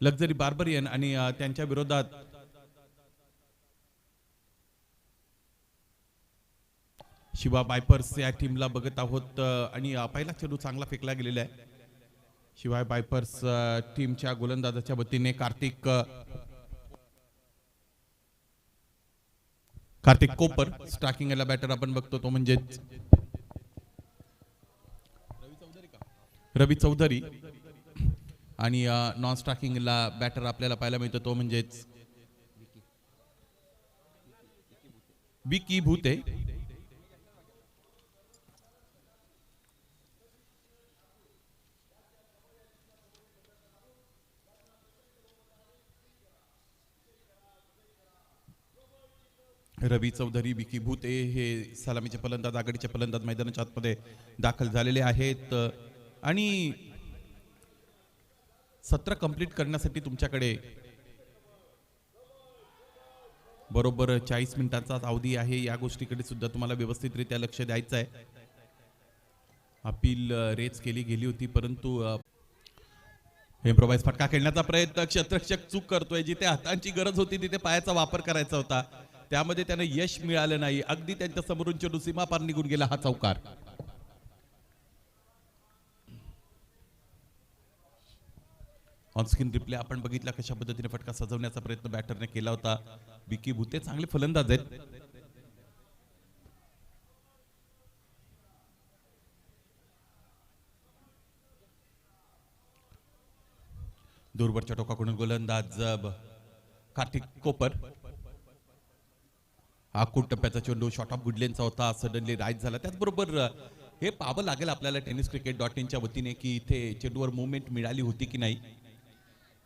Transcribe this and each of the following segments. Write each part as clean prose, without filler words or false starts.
Luxury barbarian आणि त्यांच्या विरोधात शिवा बायपर्स या टीमला बघत आहोत आणि पहिला चेंडू चांगला फेकला गेलेला आहे. शिवाय बायपर्स टीमच्या गोलंदाजाच्या वतीने कार्तिक कोपर स्ट्रायकिंगला बॅटर आपण बघतो तो म्हणजे रवी चौधरी आणि नॉन स्ट्रायकिंगला बॅटर आपल्याला पाहायला मिळतो तो म्हणजेच विकी भूते. रवी चौधरी विकी भूते हे सलामीचे फलंदाज आघाडीचे फलंदाज मैदानाच्या आतमध्ये दाखल झालेले आहेत आणि सत्र कंप्लीट करण्यासाठी तुमच्याकडे बरोबर 40 मिनिटांचा अवधी आहे. या गोष्टीकडे सुद्धा तुम्हाला व्यवस्थितरित्या लक्ष द्यायचं आहे. अपील रेज केली गेली होती परंतु इम्प्रोवाइज फटका खेळण्याचा प्रयत्न क्षेत्ररक्षक चूक करतोय. जिथे हातांची गरज होती तिथे पायाचा वापर करायचा होता त्यामध्ये त्याने यश मिळालं नाही. अगदी त्यांच्या समोरून चेंडू सीमा पार निघून गेला हा चौकार. ऑनस्क्रीन रिप्ले आपण बघितला कशा पद्धतीने फटका सजवण्याचा प्रयत्न बॅटरने केला होता. विकी भूते चांगले फलंदाज आहेत. दूरवरच्या टोकाकडून गोलंदाज कार्तिक कोपर. आखूड टप्प्याचा चेंडू शॉर्ट ऑफ गुडलेनचा होता. सडनली राईट झाला. त्याचबरोबर हे पाहावं लागेल आपल्याला tenniscricket.in च्या वतीने की इथे चेंडूवर मुवमेंट मिळाली होती की नाही.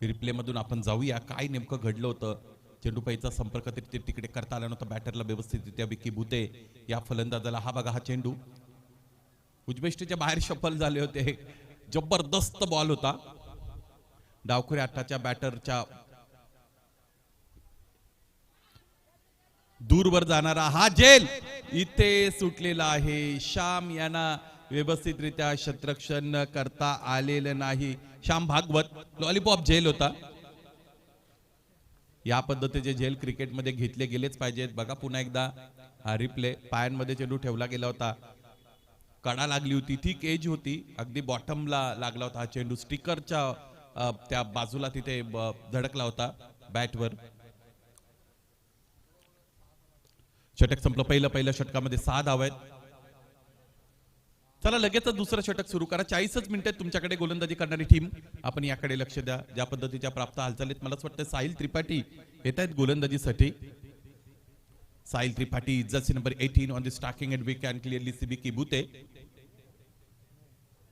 रिप्ले मधून आपण जाऊया काय नेमकं घडलं होतं. चेंडूपाईचा संपर्क तिकडे करता आला नव्हता बॅटरला व्यवस्थितरित्या. विकी भूते या फलंदाजाला हा बघा हा चेंडू उजवेष्टीच्या बाहेर शफल झाले होते. जबरदस्त बॉल होता. डावखुऱ्या अट्टाच्या बॅटरच्या दूरवर जाणारा हा झेल इथे सुटलेला आहे. श्याम यांना व्यवस्थितरित्या क्षेत्ररक्षण करता आलेलं नाही. श्याम भागवत लॉलीपॉप झेल होता. या पद्धतीचे झेल क्रिकेटमध्ये घेतले गेलेच पाहिजेत. बघा पुन्हा एकदा हा रिप्ले. पायांमध्ये चेंडू ठेवला गेला होता. कडा लागली होती. ठीक एज होती. अगदी बॉटमला लागला होता हा चेंडू. स्टिकरच्या त्या बाजूला तिथे धडकला होता बॅटवर. षटक संपलं. पहिल्या षटकामध्ये 6 धावा आहेत. चला लगेच दुसरं षटक सुरू करा. 40च मिनिटात तुमच्याकडे गोलंदाजी करणारी टीम. आपण याकडे लक्ष द्या. ज्या पद्धतीच्या प्राप्त हालचालीत मला असं वाटतं साहिल त्रिपाठी येत आहेत गोलंदाजीसाठी. Sahil Tripathi jersey number 18 on the starting end we can clearly see Vicky Bhute.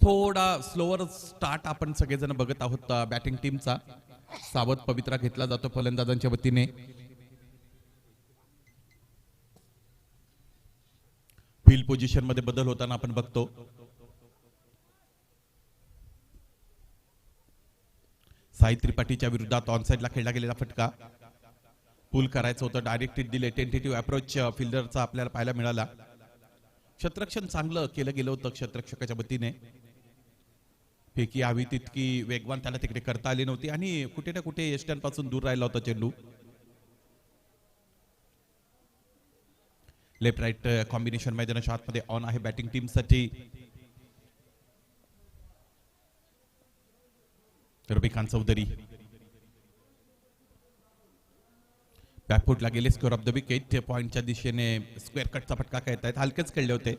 थोडा स्लोअर स्टार्ट आपण सगळेजण बघत आहोत बॅटिंग टीमचा. सावध पवित्रा घेतला जातो फलंदाजांच्या वतीने. फील्ड पोझिशन मध्ये बदल होताना आपण बघतो. साई त्रिपाठीच्या विरोधात ऑनसाइडला खेळला गेलेला फटका. पुल करायचं होतं. डायरेक्ट दिले. टेंटेटिव्ह अप्रोच फिल्डरचा आपल्याला पाहायला मिळाला. क्षेत्ररक्षण चांगलं केलं गेलं होतं क्षेत्ररक्षकाच्या वतीने. फेकी हवी तितकी वेगवान त्याला तिकडे करता आली नव्हती आणि कुठे ना कुठे यष्ट्यांपासून दूर राहिला होता चेंडू. लेफ्ट राईट कॉम्बिनेशन मैदानाच्या आतमध्ये ऑन आहे बॅटिंग टीम साठी. रबिखान चौधरी बॅकफुटला गेले. Square of the wicket. पॉइंटच्या दिशेने स्क्वेअर कटचा फटका खेळत आहेत. हलकेच खेळले होते.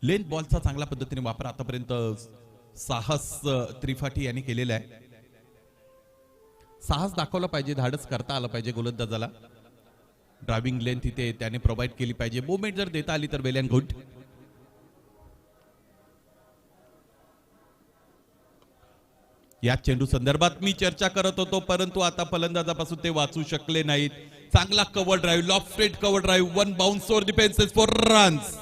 लेंथ बॉलचा चांगल्या पद्धतीने वापर आतापर्यंत साहस त्रिपाठी यांनी केलेला आहे. साहस दाखवला पाहिजे. धाडस करता आलं पाहिजे गोलंदाजाला. ड्रायव्हिंग लेंथ इथे त्याने प्रोव्हाइड केली पाहिजे. मुवमेंट जर देता आली तर वेल अँड गुड. या चेंडू संदर्भात मी चर्चा करत होतो परंतु आता फलंदाजापासून ते वाचू शकले नाहीत. चांगला cover drive. Lofted cover drive. 1 bounce over the fences four runs.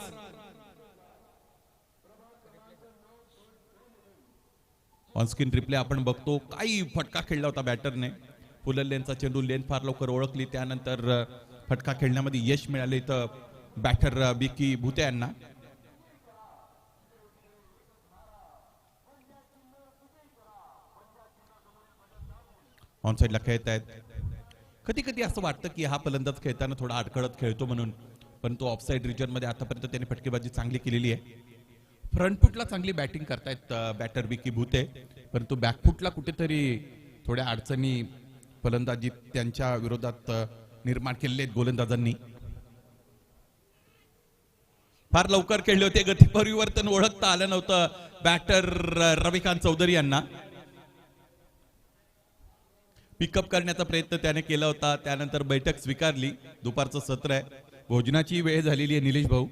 Onscreen replay आपण बघतो. काही फटका खेळला होता बॅटरने. पुलर लेनचा चेंडू लेन फार लवकर ओळखली. त्यानंतर फटका खेळण्यामध्ये यश मिळाले तर बॅटर विकी भूते यांना. ऑन साईडला खेळत आहेत. कधी कधी असं वाटतं की हा फलंदाज खेळताना थोडा अडखळत खेळतो म्हणून, पण तो ऑफसाईड रिजन मध्ये आतापर्यंत त्याने फटकेबाजी चांगली केलेली आहे. फ्रंटफुटला चांगली बॅटिंग करतायत बॅटर विकी भूते, परंतु बॅकफुटला कुठेतरी थोड्या अडचणी फलंदाजी त्यांच्या विरोधात निर्माण केलेले आहेत गोलंदाजांनी. फार लवकर खेळले होते, गती परिवर्तन ओळखता आलं नव्हतं बॅटर रविकांत चौधरी यांना. पिकअप करण्याचा प्रयत्न त्याने केला होता, त्यानंतर बैठक स्वीकारली. दुपारचं सत्र आहे, भोजनाची वेळ झालेली आहे निलेश भाऊ,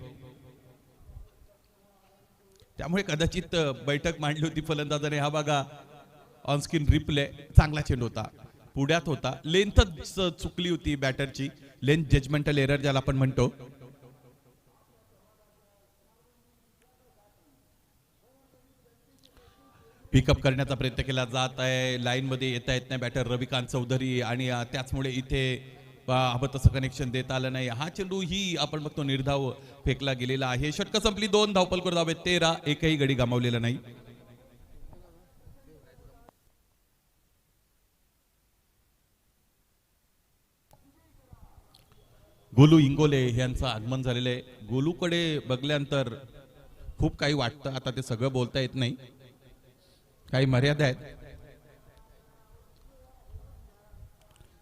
त्यामुळे कदाचित बैठक मांडली होती फलंदाजाने. हा बघा ऑनस्क्रीन रिप्ले, चांगला चेंडू होता, पुढ्यात होता, लेंथच चुकली होती बॅटरची, लेंथ जजमेंटल एरर ज्याला आपण म्हणतो. पिकअप करण्याचा प्रयत्न केला जात आहे, लाईन मध्ये येता येत नाही बॅटर रविकांत चौधरी, आणि त्याचमुळे इथे हवं तसं कनेक्शन देता आलं नाही. हा चेंडू ही आपण बघतो निर्धाव फेकला गेलेला आहे. षटकं संपली, 2 धावपलकर धाव आहेत, 13, एकही गडी गमावलेला नाही. गोलू इंगोले यांचं आगमन झालेलं आहे. गोलूकडे बघल्यानंतर खूप काही वाटतं, आता ते सगळं बोलता येत नाही, काही मर्यादा आहेत.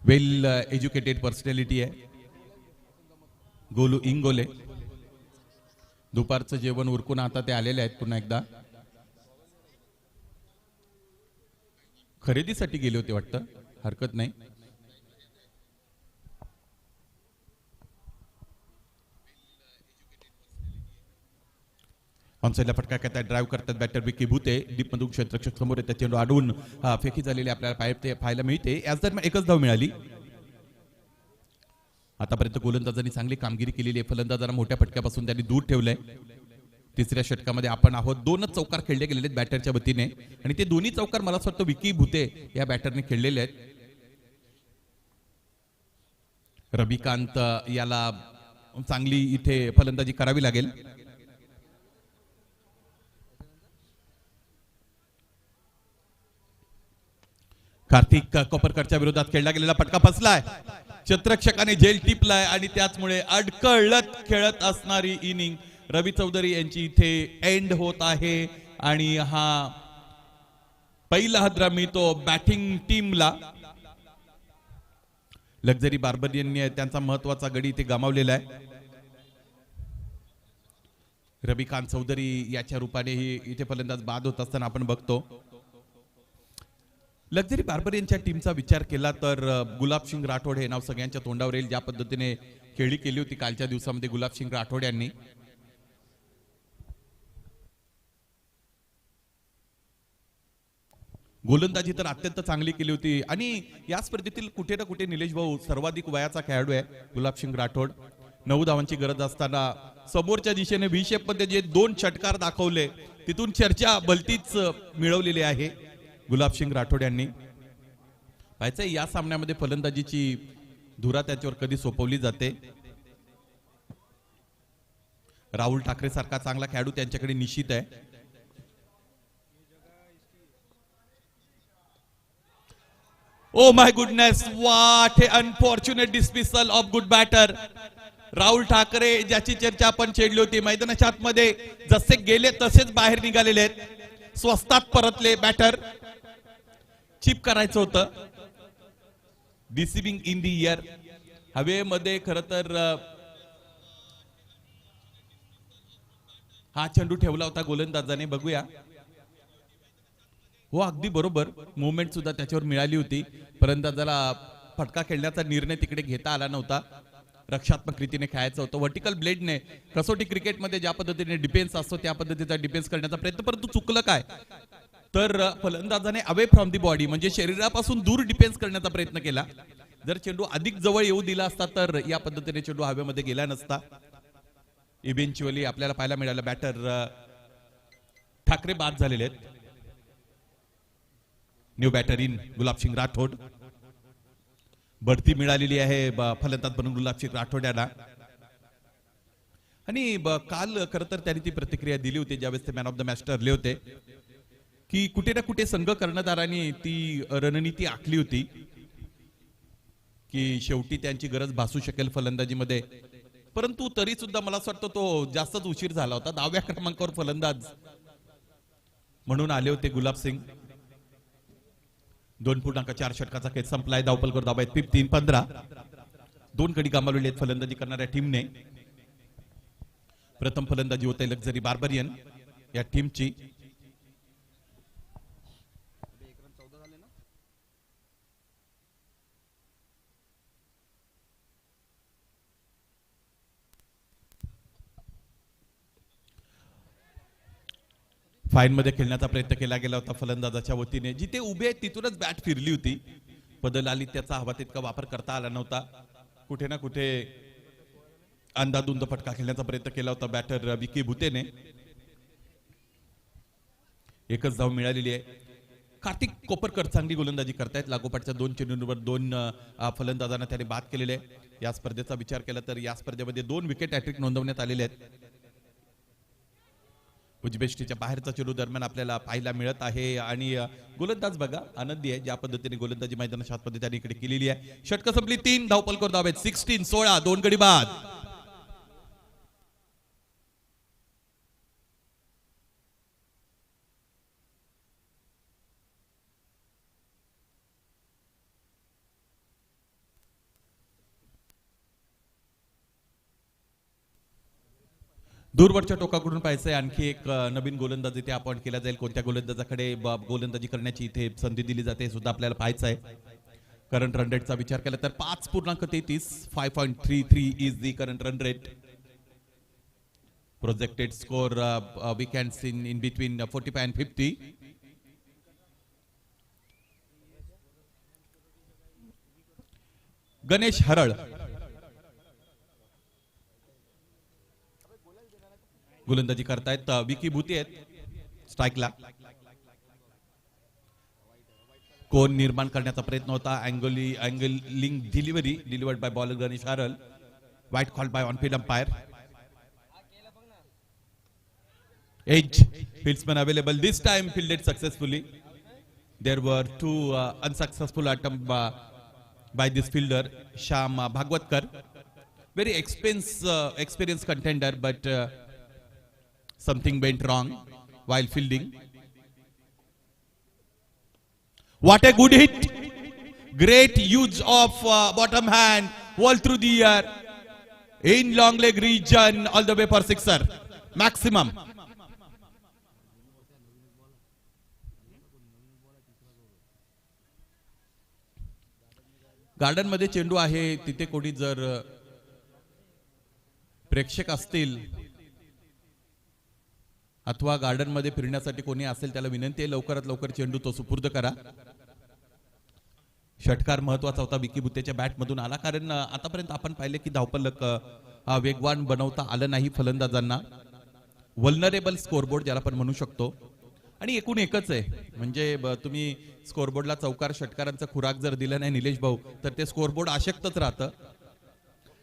वेल एज्युकेटेड पर्सनॅलिटी आहे गोलू इंगोले. दुपारचं जेवण उरकून आता ते आलेले आहेत पुन्हा एकदा. खरेदीसाठी गेले होते वाटतं, हरकत नाही. ऑनसाईडला फटका करतात, ड्राईव्ह करतात बॅटर विकी भूते. डीप मधून क्षेत्ररक्षक समोर येतात, चेंडू अडवून फेकी झालेली आपल्याला पाहायला मिळते. याच दरम्यान एकच धाव मिळाली. आतापर्यंत गोलंदाजांनी चांगली कामगिरी केलेली आहे, फलंदाजांना मोठ्या फटक्यापासून त्यांनी दूर ठेवलंय. तिसऱ्या षटकामध्ये आपण आहोत. 2च चौकार खेळले गेलेले आहेत बॅटरच्या वतीने, आणि ते दोन्ही चौकार मला असं वाटतं विकी भूते या बॅटरने खेळलेले आहेत. रविकांत याला चांगली इथे फलंदाजी करावी लागेल. कार्तिक कोपरकरच्या विरोधात खेळला गेलेला फटका फसलाय, क्षेत्ररक्षकाने झेल टिपलाय, आणि त्याचमुळे अडकळत खेळत असणारी इनिंग रवी चौधरी यांची इथे एंड होत आहे. आणि हा पहिला हादरा मिळतो बॅटिंग टीमला. लक्झरी बार्बरियनने त्यांचा महत्वाचा गडी इथे गमावलेला आहे. रविकांत चौधरी याच्या रूपाने इथे फलंदाज बाद होत असताना आपण बघतो. लक्झरी बार्बरियनच्या टीमचा विचार केला तर गुलाबसिंग राठोड हे नाव सगळ्यांच्या तोंडावर येईल. ज्या पद्धतीने खेळी केली होती कालच्या दिवसामध्ये गुलाबसिंग राठोड यांनी, गोलंदाजी तर अत्यंत चांगली केली होती. आणि या स्पर्धेतील कुठे ना कुठे निलेश भाऊ सर्वाधिक वयाचा खेळाडू आहे गुलाबसिंग राठोड. 9 धावांची गरज असताना समोरच्या दिशेने व्ही शेप मध्ये जे 2 षटकार दाखवले, तिथून चर्चा भलतीच मिळवलेली आहे गुलाबसिंग राठोड यांनी. पाहायचंय या सामन्यामध्ये फलंदाजीची धुरा त्याच्यावर कधी सोपवली जाते. राहुल ठाकरे सारखा चांगला खेळाडू त्यांच्याकडे निश्चित आहे. Oh my goodness, what a unfortunate dismissal of good batter Rahul Thackeray, ज्याची चर्चा आपण छेडली होती. मैदानाच्या आतमध्ये जसे गेले तसेच बाहेर निघालेले आहेत, स्वस्तात परतले बॅटर. चिप करायचं होतं, डिसिव्हिंग इन दी इयर. हवेमध्ये खर तर हा चेंडू ठेवला होता गोलंदाजाने. बघूया, हो अगदी बरोबर, मुवमेंट सुद्धा त्याच्यावर मिळाली होती. फलंदाजाला फटका खेळण्याचा निर्णय तिकडे घेता आला नव्हता, रक्षात्मक रीतीने खेळायचं होतं. व्हर्टिकल ब्लेडने कसोटी क्रिकेटमध्ये ज्या पद्धतीने डिफेन्स असतो त्या पद्धतीचा डिफेन्स करण्याचा प्रयत्न, परंतु चुकलं काय तर फलंदाजाने अवे फ्रॉम दी बॉडी म्हणजे शरीरापासून दूर डिफेन्स करण्याचा प्रयत्न केला. जर चेंडू अधिक जवळ येऊ दिला असता तर या पद्धतीने चेंडू हवेमध्ये गेला नसता. इव्हेंच्युअली आपल्याला पाहायला मिळालं बॅटर ठाकरे बाद झालेले आहेत. New batter in Gulabsingh Rathod. बढती मिळालेली आहे फलंदाज बनून गुलाबसिंग राठोड यांना. आणि काल खर तर त्यांनी ती प्रतिक्रिया दिली होती ज्यावेळेस ते मॅन ऑफ द मॅच ठरले होते, की कुठे ना कुठे संघ कर्णधारांनी ती रणनीती आखली होती की शेवटी त्यांची गरज भासू शकेल फलंदाजीमध्ये, परंतु तरी सुद्धा मला असं वाटतं तो जास्तच उशीर झाला होता. 10व्या क्रमांकावर फलंदाज म्हणून आले होते गुलाब सिंग. 2.4 षटकाचा खेळ संपलाय. धावपलकर धावा आहेत 3-15. 2 गडी गमावलेले आहेत फलंदाजी करणाऱ्या टीमने. प्रथम फलंदाजी होते लक्झरी बार्बरियन या टीमची. फाईन मध्ये खेळण्याचा प्रयत्न केला गेला होता फलंदाजाच्या वतीने. जिथे उभे आहेत तिथूनच बॅट फिरली होती. बदल आली त्याचा हवा तितका वापर करता आला नव्हता. कुठे ना कुठे अंदाधुंद फटका खेळण्याचा प्रयत्न केला होता बॅटर विकी भुतेने. एकच धाव मिळालेली आहे. कार्तिक कोपरकर चांगली गोलंदाजी करतायत. लागोपाठच्या 2 चेंडूंवर 2 फलंदाजांना त्याने बाद केलेले आहे. या स्पर्धेचा विचार केला तर या स्पर्धेमध्ये 2 विकेट हॅट्रिक नोंदवण्यात आलेले आहेत. उजबेष्टीच्या बाहेरचा चेंडू दरम्यान आपल्याला पाहायला मिळत आहे आणि गोलंदाज बघा आनंदी आहे ज्या पद्धतीने गोलंदाजी मैदानाच्या आतमध्ये त्याने इकडे केलेली आहे. षटक संपली. 3 धावपलकर धाव आहेत. 16 2 गडी बाद. दूरवरच्या टोकाकडून पाहायचंय आणखी एक नवीन गोलंदाज इथे अपॉइंट केला जाईल. कोणत्या गोलंदाजाकडे गोलंदाजी करण्याची इथे संधी दिली जाते हे सुद्धा आपल्याला पाहायचं आहे. करंट रन रेटचा विचार केला तर 5.33 5.33 is the current run rate. Projected score we can see in between 45 and 50. Ganesh Haral गोलंदाजी करतायत. विकी भुते आहेत स्ट्राईकला. कोण निर्माण करण्याचा प्रयत्न होता. Angling delivery delivered by bowler Ganesh Haral. वाईट call by on field umpire. Edge fieldsman available. This time fielded successfully. There were 2 unsuccessful attempt by this fielder Shyam Bhagwatkar. Very experienced contender, but something went wrong while fielding. What a good hit! Great use of bottom hand, wall through the air, in long leg region, all the way for sixer, maximum. Garden मध्ये चेंडू आहे, तिथे कोणी जर प्रेक्षक असतील अथवा garden मध्ये फिरण्यासाठी कोणी असेल त्याला विनंती आहे लवकरात लवकर चेंडू तो सुपूर्द करा. षटकार महत्वाचा होता. विकी भुतेच्या बॅट मधून आला, कारण आतापर्यंत आपण पाहिले की धावपलक वेगवान बनवता आलं नाही फलंदाजांना. वल्नरेबल स्कोरबोर्ड ज्याला आपण म्हणू शकतो. आणि एकूण एकच आहे, म्हणजे तुम्ही स्कोरबोर्डला चौकार षटकारांचा खुराक जर दिला नाही निलेश भाऊ तर ते स्कोरबोर्ड अशक्तच राहतं.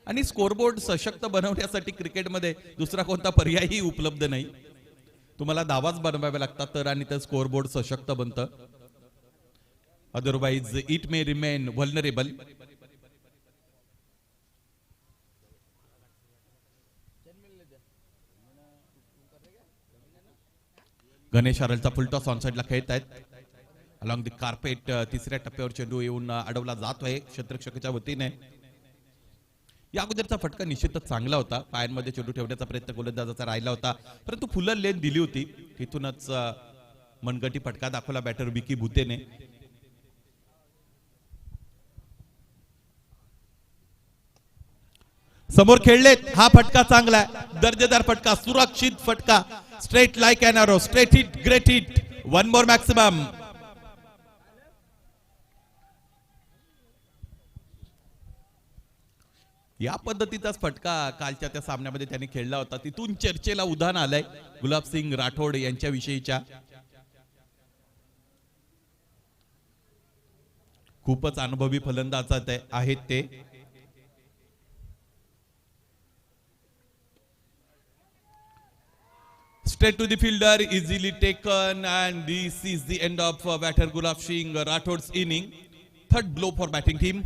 आणि स्कोरबोर्ड सशक्त बनवण्यासाठी क्रिकेटमध्ये दुसरा कोणता पर्यायही उपलब्ध नाही. तुम्हाला धावाच बनवाव्या लागतात तर आणि ते स्कोरबोर्ड सशक्त बनतं. Otherwise it may remain vulnerable. Ganesh हरलचा फुलटॉस ऑन साइडला खेळत आहेत. अलॉंग द कार्पेट तिसऱ्या टप्प्यावर चेंडू येऊन अडवला जातोय क्षेत्ररक्षकाच्या वतीने. या अगोदरचा फटका निश्चितच चांगला होता. पायांमध्ये चेंडू ठेवण्याचा प्रयत्न गोलंदाजाचा राहिला होता, परंतु फुलर लेन दिली होती. तिथूनच मनगटी फटका दाखवला बॅटर विकी भुतेने. समोर खेळलेत. हा फटका चांगला आहे, दर्जेदार फटका, सुरक्षित फटका. Straight like an arrow, straight hit, great hit. One more maximum. या पद्धतीचाच फटका कालच्या त्या सामन्यामध्ये त्यांनी खेळला होता. तिथून चर्चेला उधाण आलंय गुलाबसिंग राठोड यांच्या विषयीच्या. खूपच अनुभवी फलंदाज आहेत ते. Straight to the fielder, easily taken, and this is the end of batter Gulab Singh Rathod's inning. Third blow for batting team.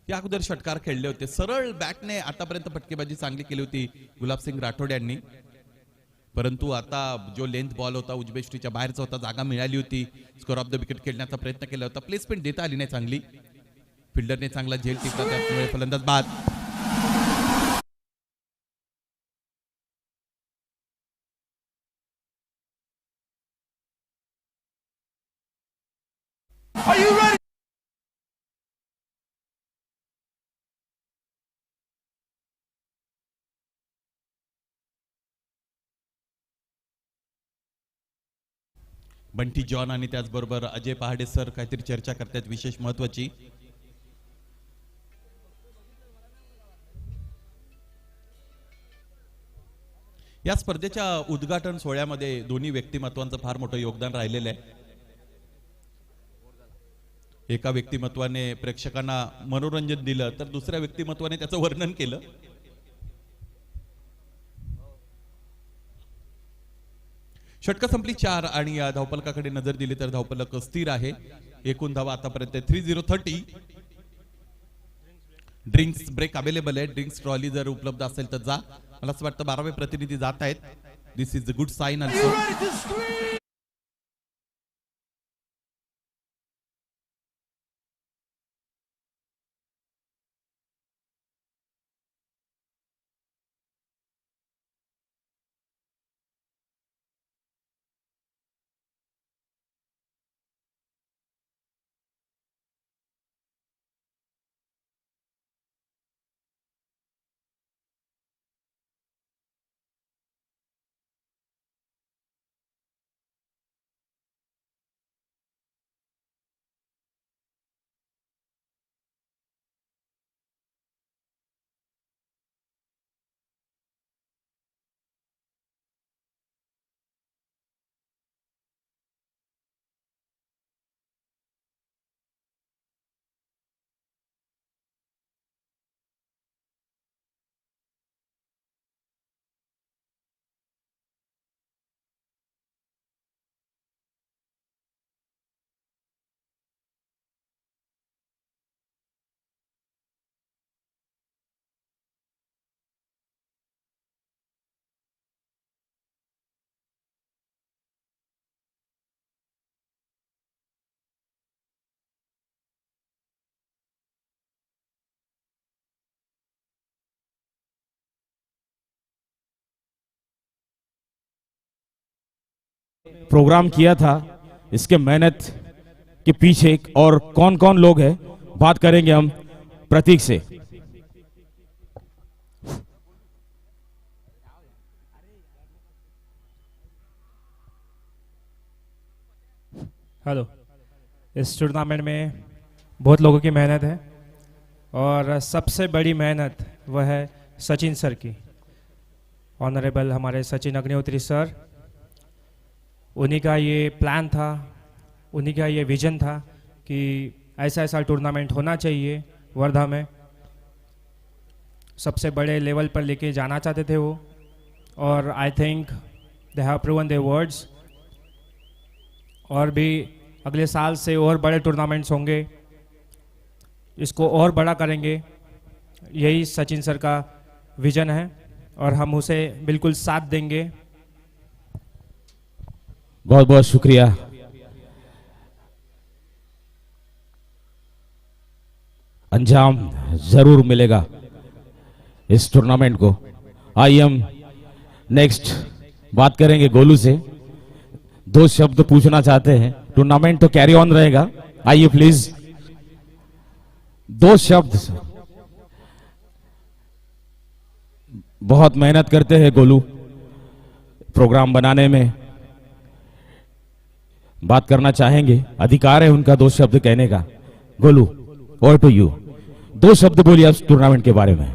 या अगोदर षटकार खेळले होते. सरळ बॅटने आतापर्यंत फटकेबाजी चांगली केली होती गुलाबसिंग राठोड यांनी. परंतु आता जो लेंथ बॉल होता उजबेष्टीच्या बाहेरचा होता, जागा मिळाली होती, स्कोर ऑफ द विकेट खेळण्याचा प्रयत्न केला होता, प्लेसमेंट देता आली नाही चांगली. फिल्डरने चांगला झेल टिपला, त्यामुळे फलंदाज बाद. बंटी जॉन आणि त्याचबरोबर अजय पहाडे सर काहीतरी चर्चा करतात विशेष महत्वाची. या स्पर्धेच्या उद्घाटन सोहळ्यामध्ये दोन्ही व्यक्तिमत्वांचं फार मोठं योगदान राहिलेलं आहे. एका व्यक्तिमत्वाने प्रेक्षकांना मनोरंजन दिलं तर दुसऱ्या व्यक्तिमत्वाने त्याचं वर्णन केलं. षटक संपली 4 आणि धावफलकाकडे नजर दिली तर धावफलक स्थिर आहे. एकूण धावा आतापर्यंत 30-30. ड्रिंक्स ब्रेक अवेलेबल आहे. ड्रिंक्स ट्रॉली जर उपलब्ध असेल तर जा. मला असं वाटतं 12वे प्रतिनिधी जात आहेत. This is a good sign also. Program किया था, इसके मेहनत के पीछे और कौन कौन लोग हैं, बात करेंगे हम प्रतीक से. हेलो. इस टूर्नामेंट में बहुत लोगों की मेहनत है और सबसे बड़ी मेहनत वह है सचिन सर की. ऑनरेबल हमारे सचिन अग्निहोत्री सर, उन्हीं का ये प्लान था, उन्हीं का ये विजन था कि ऐसा ऐसा टूर्नामेंट होना चाहिए वर्धा में. सबसे बड़े लेवल पर लेके जाना चाहते थे वो, और I think they have proven their words. और भी अगले साल से और बड़े टूर्नामेंट्स होंगे, इसको और बड़ा करेंगे. यही सचिन सर का विजन है और हम उसे बिल्कुल साथ देंगे. बहुत बहुत शुक्रिया. अंजाम जरूर मिलेगा इस टूर्नामेंट को. आइए हम नेक्स्ट बात करेंगे गोलू से. 2 शब्द पूछना चाहते हैं. टूर्नामेंट तो कैरी ऑन रहेगा. आइए प्लीज 2 शब्द. बहुत मेहनत करते हैं गोलू प्रोग्राम बनाने में. बात करना चाहेंगे, अधिकार है उनका 2 शब्द कहने का. Golu, over to you. 2 शब्द बोलिए आप टूर्नामेंट के बारे में.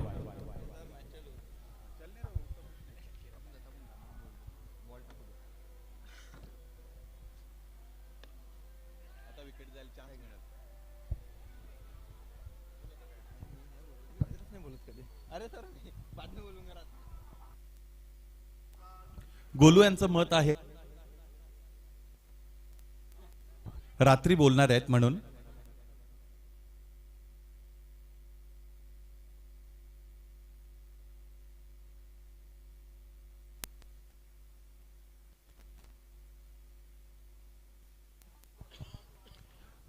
गोलू यांचं मत आहे रात्री बोलणार आहेत म्हणून.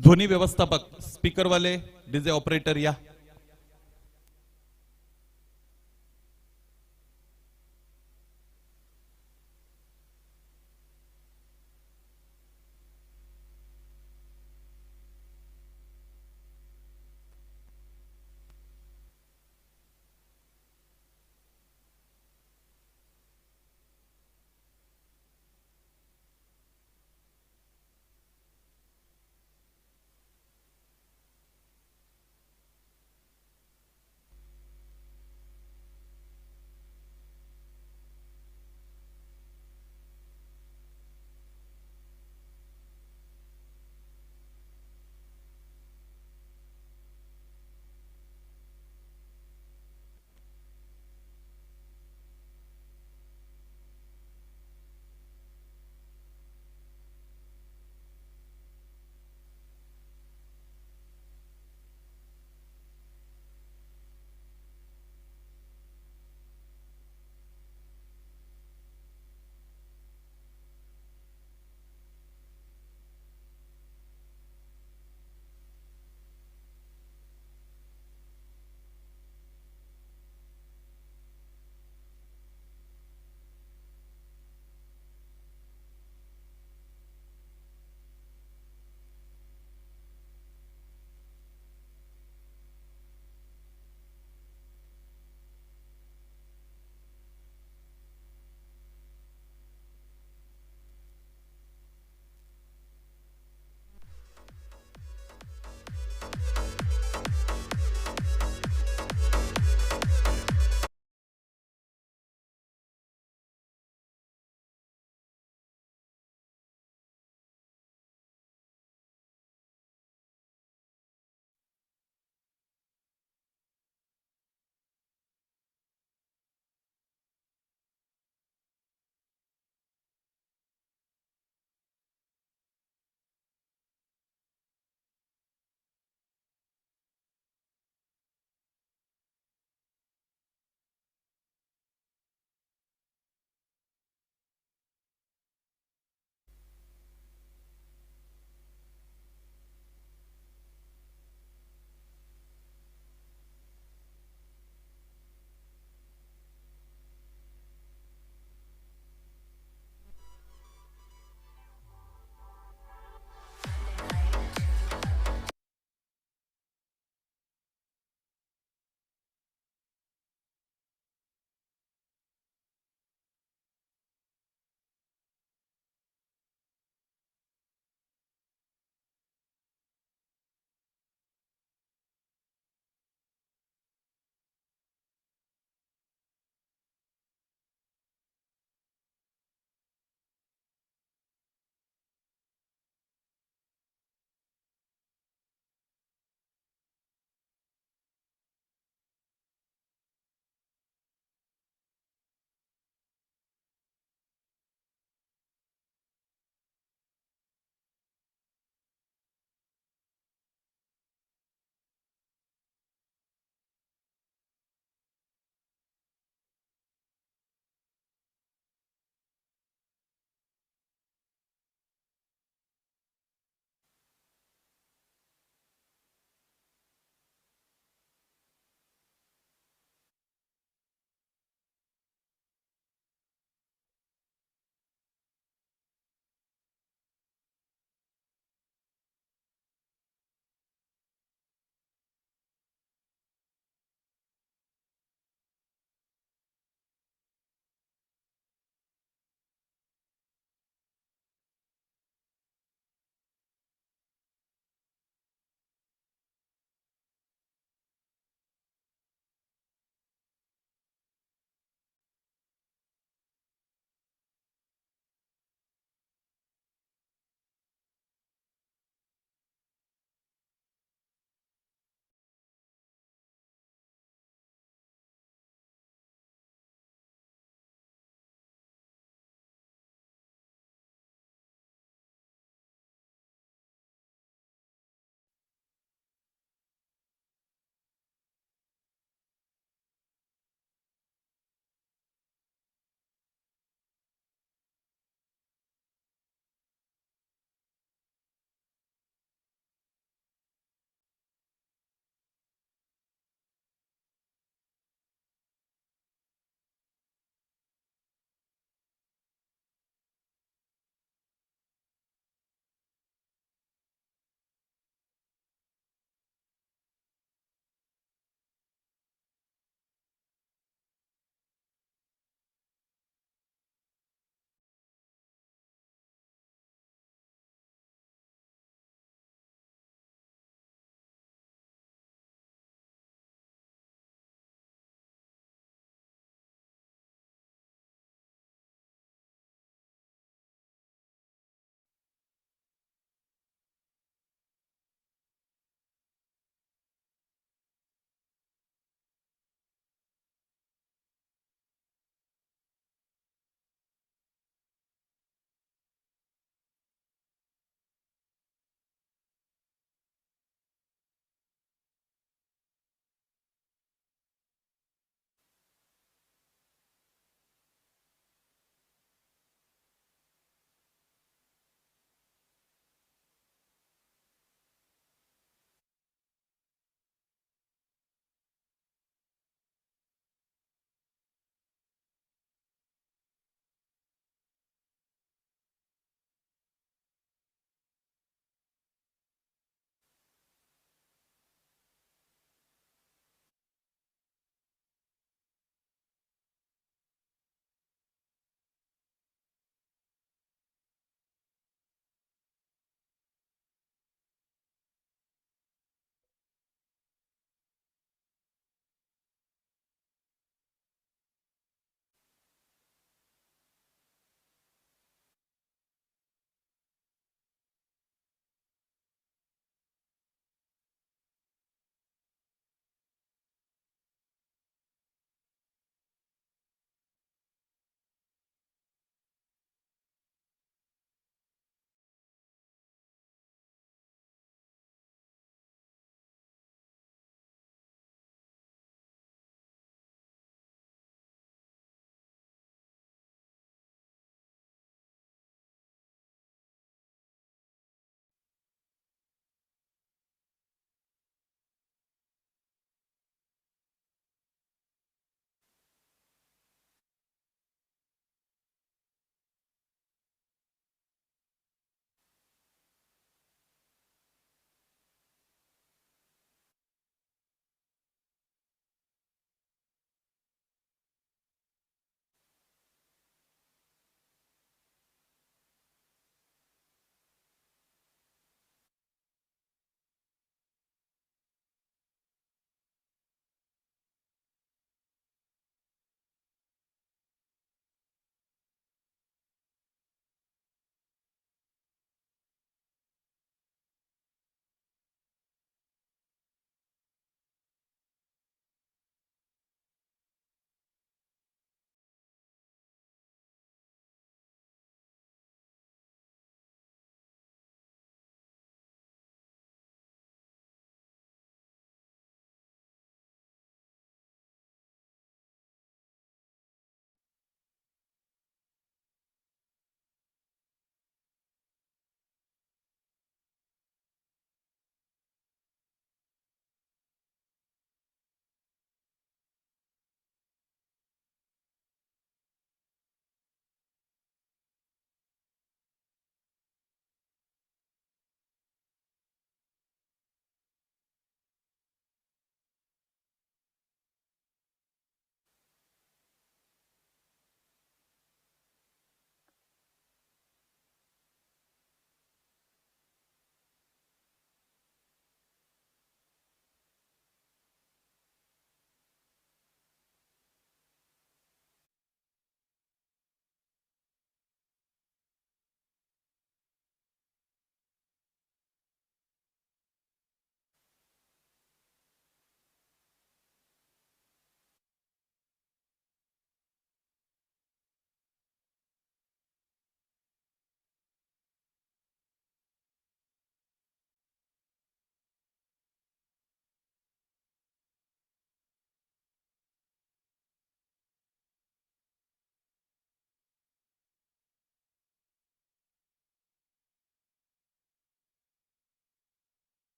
ध्वनी व्यवस्थापक स्पीकर वाले डीजे ऑपरेटर या.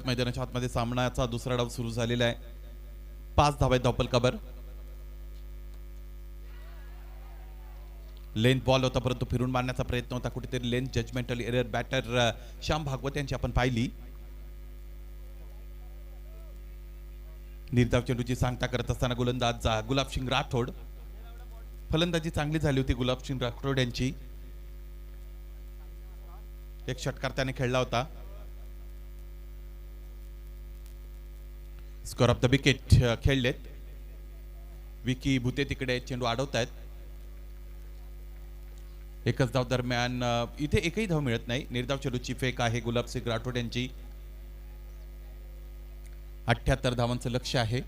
मैदानाच्या आतमध्ये सामन्याचा दुसरा डाव सुरू झालेला आहे. 5 धावा आहेत धावपलकावर. लेंथ बॉल होता परंतु फिरून मारण्याचा प्रयत्न होता. कुठेतरी length judgemental error batter Shyam Bhagwat यांची आपण पाहिली. निर्धाव चेंडूची सांगता करत असताना गोलंदाज गुलाबसिंग राठोड. फलंदाजी चांगली झाली होती गुलाबसिंग राठोड यांची. एक षटकार त्याने खेळला होता. स्कोर ऑफ द विकेट खेळलेत. विकी भुते तिकडे चेंडू अडवत आहेत. एकच धाव दरम्यान इथे एकही धाव मिळत नाही. निर्धाव चेंडूची फेक आहे गुलाबसिंग राठोड यांची. 78 धावांचं लक्ष आहे.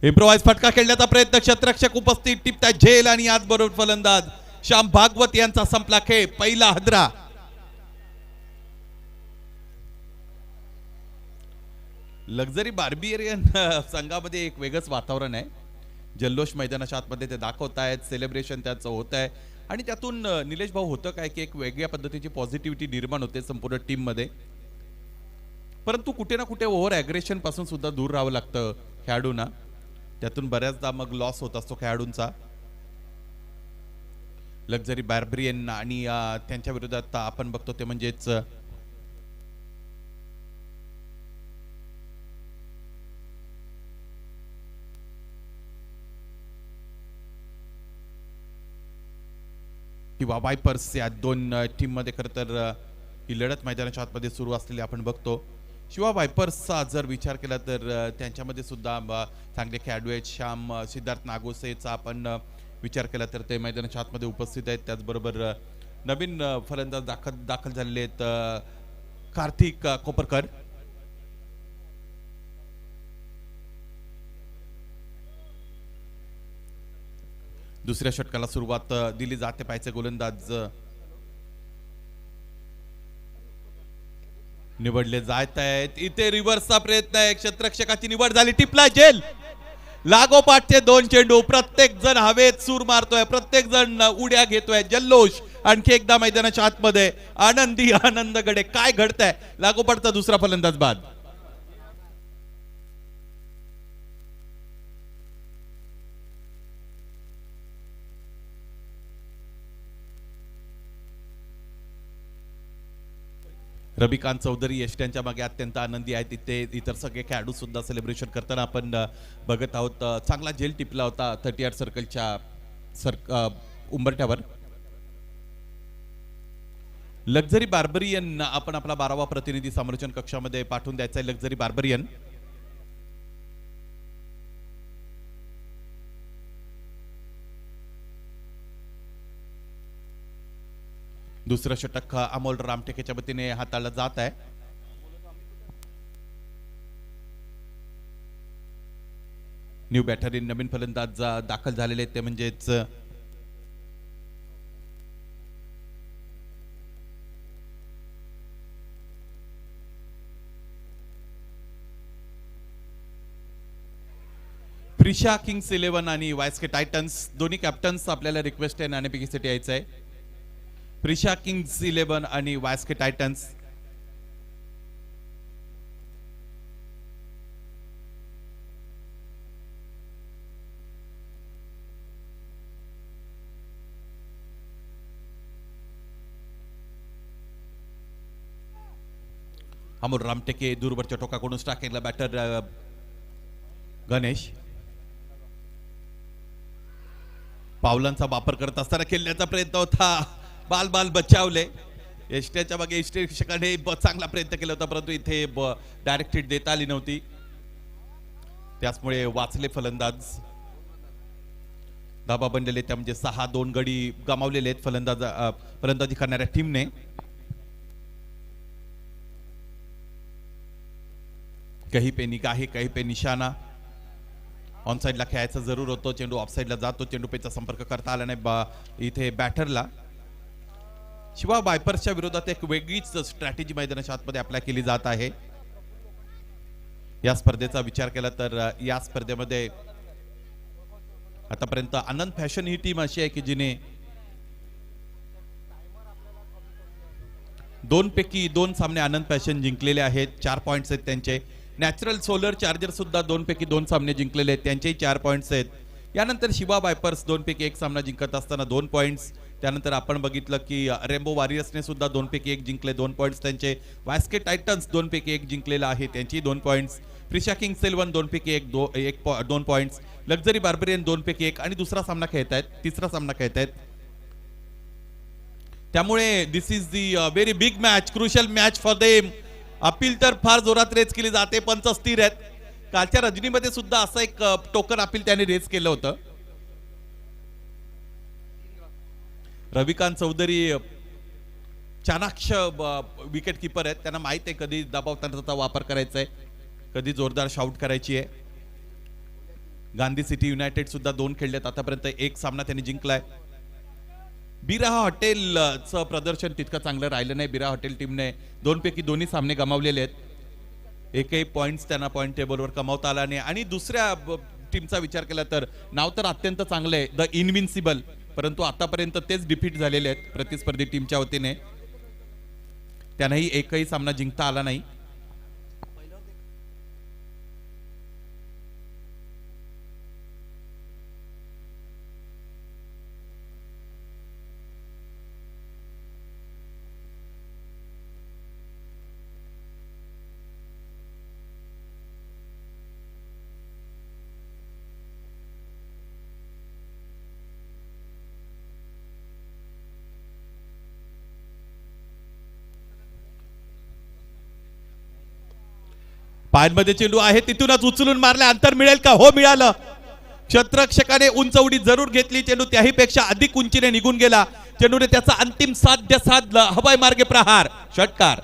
इम्प्रोवाइज फटका खेळण्याचा प्रयत्न. क्षेत्ररक्षक उपस्थित टिपता झेल आणि याच बरोबर फलंदाज श्याम भागवत यांचा संपला खेळ. पहिला हदरा. लक्झरी बार्बियरियन संघामध्ये एक वेगळंच वातावरण आहे. जल्लोष मैदानाच्या आतमध्ये ते दाखवत आहेत. सेलिब्रेशन त्याचं होत आहे आणि त्यातून निलेश भाऊ होतं काय की एक वेगळ्या पद्धतीची पॉझिटिव्हिटी निर्माण होते संपूर्ण टीम मध्ये. परंतु कुठे ना कुठे ओव्हर ॲग्रेशन पासून सुद्धा दूर राहावं लागतं खेळाडूंना. त्यातून बऱ्याचदा मग लॉस होत असतो खेळाडूंचा. लक्झरी बार्बियरियन आणि त्यांच्या विरोधात आपण बघतो ते म्हणजेच किंवा वायपर्स या दोन टीम मध्ये खरं तर ही लढत मैदानाच्या आतमध्ये सुरू असलेली आपण बघतो. शिवाय वायपर्सचा जर विचार केला तर त्यांच्यामध्ये सुद्धा चांगले खेळाडू आहेत. श्याम सिद्धार्थ नागोसेचा आपण विचार केला तर ते मैदानाच्या आतमध्ये उपस्थित आहेत. त्याचबरोबर नवीन फलंदाज दाखल झालेले आहेत कार्तिक कोपरकर. दुसऱ्या षटकाला सुरुवात दिली जाते. पाहिजे गोलंदाज निवडले जात आहेत. इथे रिव्हर्सचा प्रयत्न आहे. क्षेत्ररक्षकाची निवड झाली. टिपला झेल. लागोपाठचे 2 चेंडू. प्रत्येक जण हवेत सूर मारतोय. प्रत्येक जण उड्या घेतोय. जल्लोष आणखी एकदा मैदानाच्या आतमध्ये. आनंदी आनंदगडे. काय घडतंय. लागोपाठचा दुसरा फलंदाज बाद. रविकांत चौधरी यष्ट्यांच्या मागे अत्यंत आनंदी आहेत. तिथे इतर सगळे खेळाडू सुद्धा सेलिब्रेशन करताना आपण बघत आहोत. चांगला झेल टिपला होता 38 सर्कलच्या उंबरठ्यावर. लक्झरी बार्बरियन आपण आपला 12वा प्रतिनिधी समालोचन कक्षामध्ये पाठवून द्यायचा आहे. लक्झरी बार्बरियन दुसरं षटक अमोल रामटेकेच्या वतीने हाताळलं जात आहे. न्यू बॅटर इन नवीन फलंदाज दाखल झालेले ते म्हणजेच प्रिशा किंग्स 11 आणि वायएसके टायटन्स दोन्ही कॅप्टन्स आपल्याला रिक्वेस्ट आहे नाणेफेकीसाठी यायचं आहे. प्रिशा किंग्स 11 आणि वायएसके टायटन्स. अमोल रामटेके दूरवरच्या टोकाकडून स्ट्रायकिंगला बॅटर गणेश. पावलांचा वापर करत असताना खेळण्याचा प्रयत्न होता. बाल बाल बचावले. एसटीच्या मागे एसटी शिक्षकाने चांगला प्रयत्न केला होता परंतु इथे डायरेक्ट हिट देता आली नव्हती. त्यामुळे वाचले फलंदाज. धाबा बनलेले त्या म्हणजे 6-2 गडी गमावलेले आहेत फलंदाजी करणाऱ्या टीमने. कहीं पे निगाह है कहीं पे निशाणा. ऑन साइडला खेळायचा जरूर होतो. चेंडू ऑफ साइडला जातो. चेंडू पेचा संपर्क करता आला नाही इथे बॅटरला. शिवाय वायपर्सच्या विरोधात एक वेगळीच स्ट्रॅटेजी मैदानाच्या आतमध्ये अप्लाय केली जात आहे. या स्पर्धेचा विचार केला तर या स्पर्धेमध्ये आतापर्यंत आनंद फॅशन ही टीम अशी आहे की जिने 2 पैकी 2 सामने आनंद फॅशन जिंकलेले आहेत. 4 पॉइंट्स आहेत त्यांचे. नॅचरल सोलर चार्जर सुद्धा 2 पैकी 2 सामने जिंकलेले आहेत, त्यांचेही 4 पॉइंट्स आहेत. यानंतर शिवा वायपर्स 2 पैकी 1 सामना जिंकत असताना 2 पॉइंट्स. त्यानंतर आपण बघितलं की रेम्बो वॉरियर्सने सुद्धा 2 पैकी 1 जिंकले, 2 पॉइंट्स त्यांचे. वास्के टायटन्स 2 पैकी 1 जिंकलेला आहे, त्यांची 2 पॉइंट्स. प्रिशा किंग सेल्वन 2 पैकी 2 पॉइंट्स. लक्झरी बार्बरियन 2 पैकी 1 आणि दुसरा सामना खेळत आहेत, तिसरा सामना खेळत आहेत. त्यामुळे this is the very big match, crucial match for them. Appeal तर फार जोरात रेज केली जाते, पंच स्थिर आहेत. कालच्या रजनीमध्ये सुद्धा असं एक टोकन अपील त्याने रेज केलं होतं. रविकांत चौधरी चाणाक्ष विकेट किपर आहेत, त्यांना माहित आहे कधी दबाव तंत्राचा वापर करायचा आहे, कधी जोरदार शाउट करायची आहे. गांधी सिटी युनायटेड सुद्धा 2 खेळलेत आतापर्यंत, 1 सामना त्यांनी जिंकलाय. बिराहा हॉटेलचं प्रदर्शन तितकं चांगलं राहिलं नाही. बिराहा हॉटेल टीमने 2 पैकी 2 सामने गमावलेले आहेत. एकही पॉइंट्स त्यांना पॉइंट टेबलवर कमावता आला नाही. आणि दुसऱ्या टीमचा विचार केला तर नाव तर अत्यंत चांगलं आहे, द इनविन्सिबल, परंतु आतापर्यंत तेच डिफीट झालेले आहेत प्रतिस्पर्धी टीमच्या वतीने. त्यांनाही एकही सामना जिंकता आला नाही. पायांमध्ये चेंडू आहे, तिथूनच उचलून मारला, अंतर मिळेल का? हो, मिळालं. क्षेत्ररक्षकाने उंच उडी जरूर घेतली, चेंडू त्याही पेक्षा अधिक उंचीने निघून गेला. चेंडूने त्याचा अंतिम साध्य साधलं, हवाई मार्गे प्रहार, षटकार.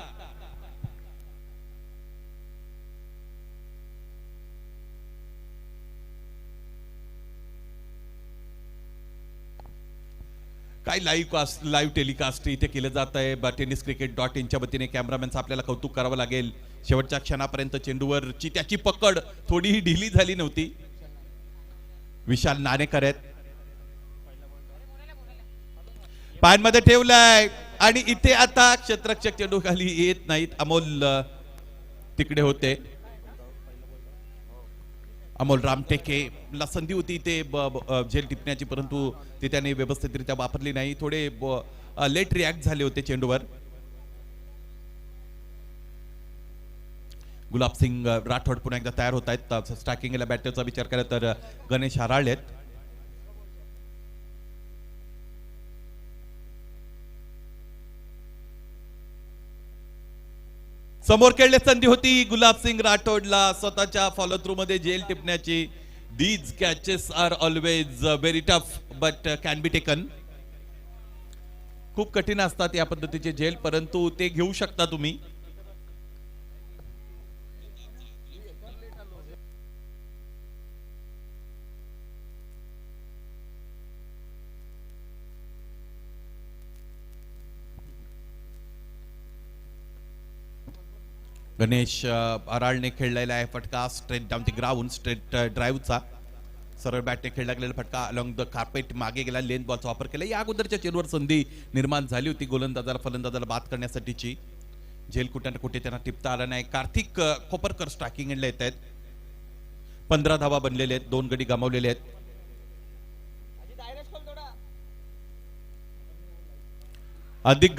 काय लाईव्ह टेलिकास्ट इथे केलं जात आहे. tenniscricket.in च्या वतीने कॅमेरामॅनचं आपल्याला कौतुक करावं लागेल. शेवटच्या क्षणापर्यंत चेंडूवरची त्याची पकड थोडीही ढिली झाली नव्हती. विशाल नाणेकर आहेत, पायांमध्ये ठेवलाय आणि इथे आता क्षेत्ररक्षक चेंडू खाली येत नाहीत. अमोल तिकडे होते, अमोल रामटेकेला संधी होती इथे झेल टिपण्याची, परंतु ती त्याने व्यवस्थितरित्या वापरली नाही. थोडे लेट रिॲक्ट झाले होते चेंडूवर. गुलाबसिंग राठोड पुन्हा एकदा तयार होत आहेत. स्ट्रायकिंगला बॅटरचा विचार केला तर गणेश हराळे आहेत. समोर खेळले संधी होती गुलाबसिंग राठोडला स्वतःच्या फॉलो थ्रू मध्ये झेल टिपण्याची. These catches are always very tough but can be taken. खूप कठीण असतात या पद्धतीचे झेल, परंतु ते घेऊ शकता तुम्ही. गणेश अराळने खेळलेला आहे फटका straight down the ground, straight ड्राईव्हचा. सरळ बॅटने खेळला गेलेला फटका अलॉंग द कार्पेट मागे गेला, लेंथ बॉलचा वापर केला. या अगोदरच्या चेंडूवर संधी निर्माण झाली होती गोलंदाजाला फलंदाजाला बाद करण्यासाठीची. झेल कुठे ना कुठे त्यांना टिपता आला नाही. कार्तिक खोपरकर स्ट्रायकिंग एंडला येत आहेत. 15 धावा बनलेले आहेत, 2 गडी गमावलेले आहेत. अधिक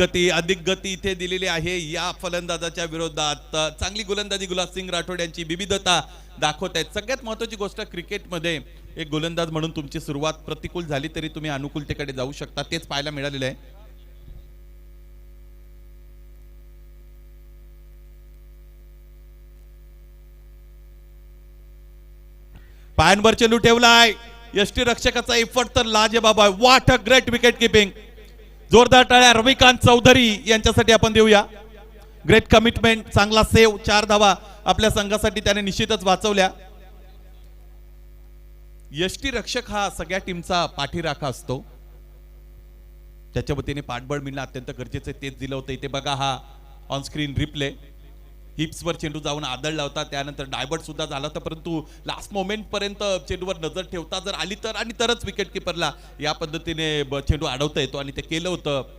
गती इथे दिलेली आहे या फलंदाजाच्या विरोधात. चांगली गोलंदाजी गुलाबसिंग राठोड यांची विविधता दाखवत आहेत. सगळ्यात महत्वाची गोष्ट क्रिकेटमध्ये एक गोलंदाज म्हणून तुमची सुरुवात प्रतिकूल झाली तरी तुम्ही अनुकूलतेकडे जाऊ शकता, तेच पाहायला मिळालेलं आहे. पायांवर चेंडू ठेवलाय. यष्टी रक्षकाचा एफर्ट तर लाजबाब आहे. What a great wicket keeping. जोरदार टाळ्या रविकांत चौधरी यांच्यासाठी आपण देऊया. ग्रेट कमिटमेंट, चांगला सेव्ह, 4 धावा आपल्या संघासाठी त्याने निश्चितच वाचवल्या. यष्टी रक्षक हा सगळ्या टीमचा पाठीराखा असतो, त्याच्या वतीने पाठबळ मिळणं अत्यंत गरजेचं आहे, तेच दिलं होतं. इथे बघा हा ऑन स्क्रीन रिप्ले. हिप्सवर चेंडू जाऊन आदळला होता, त्यानंतर डायवर्ट सुद्धा झाला होता, परंतु लास्ट मोमेंट पर्यंत चेंडूवर नजर ठेवता जर आली तर आणि तरच विकेट किपरला या पद्धतीने चेंडू अडवता येतो आणि ते केलं होतं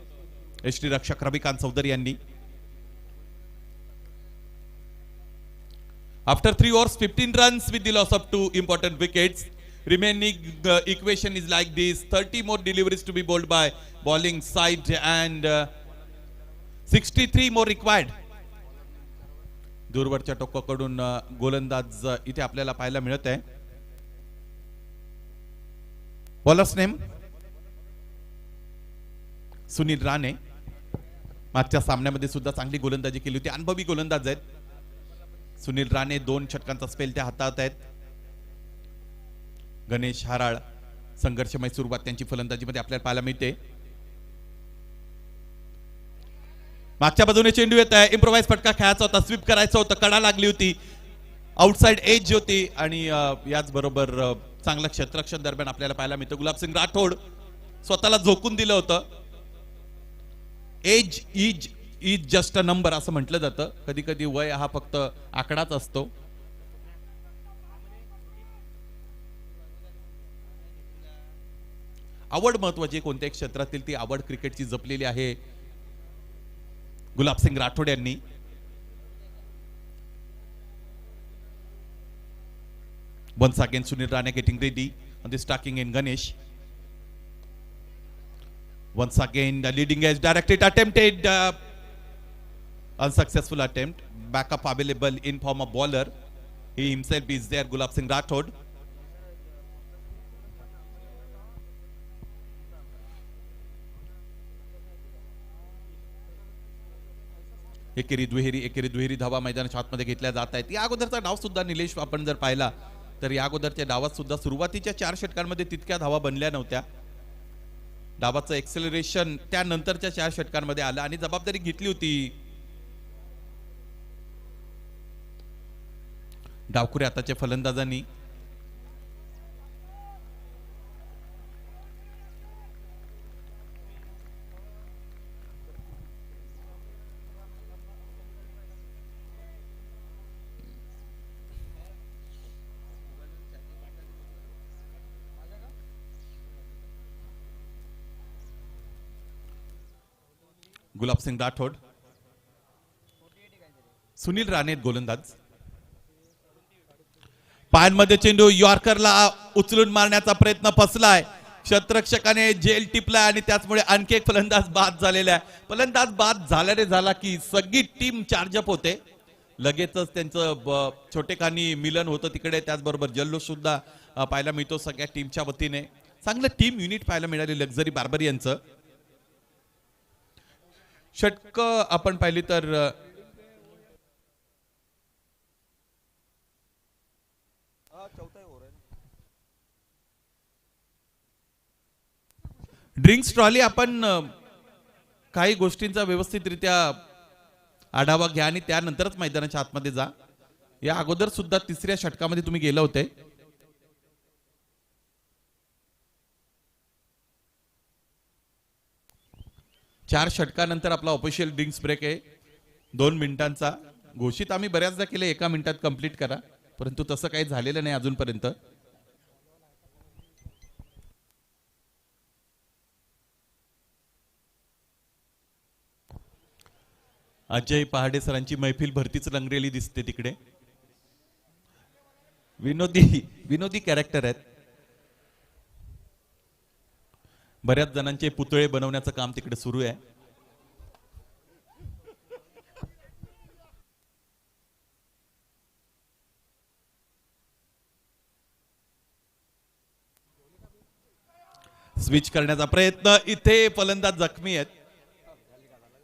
यष्टी रक्षक रविकांत चौधरी यांनी. After 3 overs, 15 runs with the loss of 2 important wickets. Remaining equation is like this: 30 more deliveries to be bowled by bowling side and 63 more required. दूरवरच्या टोकाकडून गोलंदाज इथे आपल्याला पाहायला मिळत आहे. Bowlers name Sunil Rane. मागच्या सामन्यामध्ये सुद्धा चांगली गोलंदाजी केली होती, अनुभवी गोलंदाज आहेत सुनील राणे. 2 षटकांचा स्पेल ते हातात आहेत. गणेश हाराळ संघर्षमय सुरुवात त्यांची फलंदाजीमध्ये आपल्याला पाहायला मिळते. मागच्या बाजूने चेंडू येत आहे. इम्प्रोवाइज फटका खेळायचा होता, स्वीप करायचा होता, कडा लागली होती, आउटसाइड एज होती आणि याच बरोबर चांगलं क्षेत्ररक्षण दरम्यान आपल्याला पाहायला मिळतं. गुलाबसिंग राठोड स्वतःला झोकून दिलं होतं. Age is just a number असं म्हटलं जातं. कधी कधी वय हा फक्त आकडाच असतो. आवड महत्वाची, कोणत्याही क्षेत्रातील ती आवड क्रिकेटची जपलेली आहे गुलाबसिंग राठोड यांनी. once again Sunil Rane getting ready on this stacking in Ganesh. Once again the leading edge directed attempted, unsuccessful attempt. Backup available in form of bowler. He himself is there, Gulab Singh Rathod. एकेरी दुहेरी धावा मैदानाच्या आतमध्ये घेतल्या जात आहेत. या अगोदरचा डाव सुद्धा निलेश आपण जर पाहिला तर या अगोदरच्या डावात सुद्धा सुरुवातीच्या 4 षटकांमध्ये तितक्या धावा बनल्या नव्हत्या. डावाचं एक्सेलरेशन त्यानंतरच्या 4 षटकांमध्ये आलं आणि जबाबदारी घेतली होती डावखुरे आताच्या फलंदाजांनी. गुलाबसिंग राठोड, सुनील राणे गोलंदाज. पायांमध्ये चेंडू यॉर्करला उचलून मारण्याचा प्रयत्न फसलाय. क्षेत्ररक्षकाने झेल टिपलाय आणि त्याचमुळे आणखी एक फलंदाज बाद झालेला आहे. फलंदाज बाद झाल्याने झाला की सगळी टीम चार्जअप होते. लगेचच त्यांचं छोटेखानी मिलन होतं तिकडे. त्याचबरोबर जल्लोष सुद्धा पाहायला मिळतो सगळ्या टीमच्या वतीने. चांगलं टीम युनिट पाहायला मिळाले लक्झरी बार्बरियनचं. षटक आपण पाहिली तर ड्रिंक्स ट्रॉली आपण काही गोष्टींचा व्यवस्थितरित्या आढावा घ्या आणि त्यानंतरच मैदानाच्या आतमध्ये जा. या अगोदर सुद्धा 3ऱ्या षटकामध्ये तुम्ही गेला होते. चार षटकानंतर आपला ऑफिशियल ड्रिंक्स ब्रेक आहे 2 मिनिटांचा. घोषित आम्ही बऱ्याचदा केले 1 मिनिटात कंप्लीट करा, परंतु तसं काही झालेलं नाही अजूनपर्यंत. अजय पहाडे सरांची मैफिल भरतीच रंगरेली दिसते तिकडे. विनोदी कॅरेक्टर आहेत. बऱ्याच जणांचे पुतळे बनवण्याचं काम तिकडे सुरू आहे. स्विच करण्याचा प्रयत्न, इथे फलंदाज जखमी आहेत.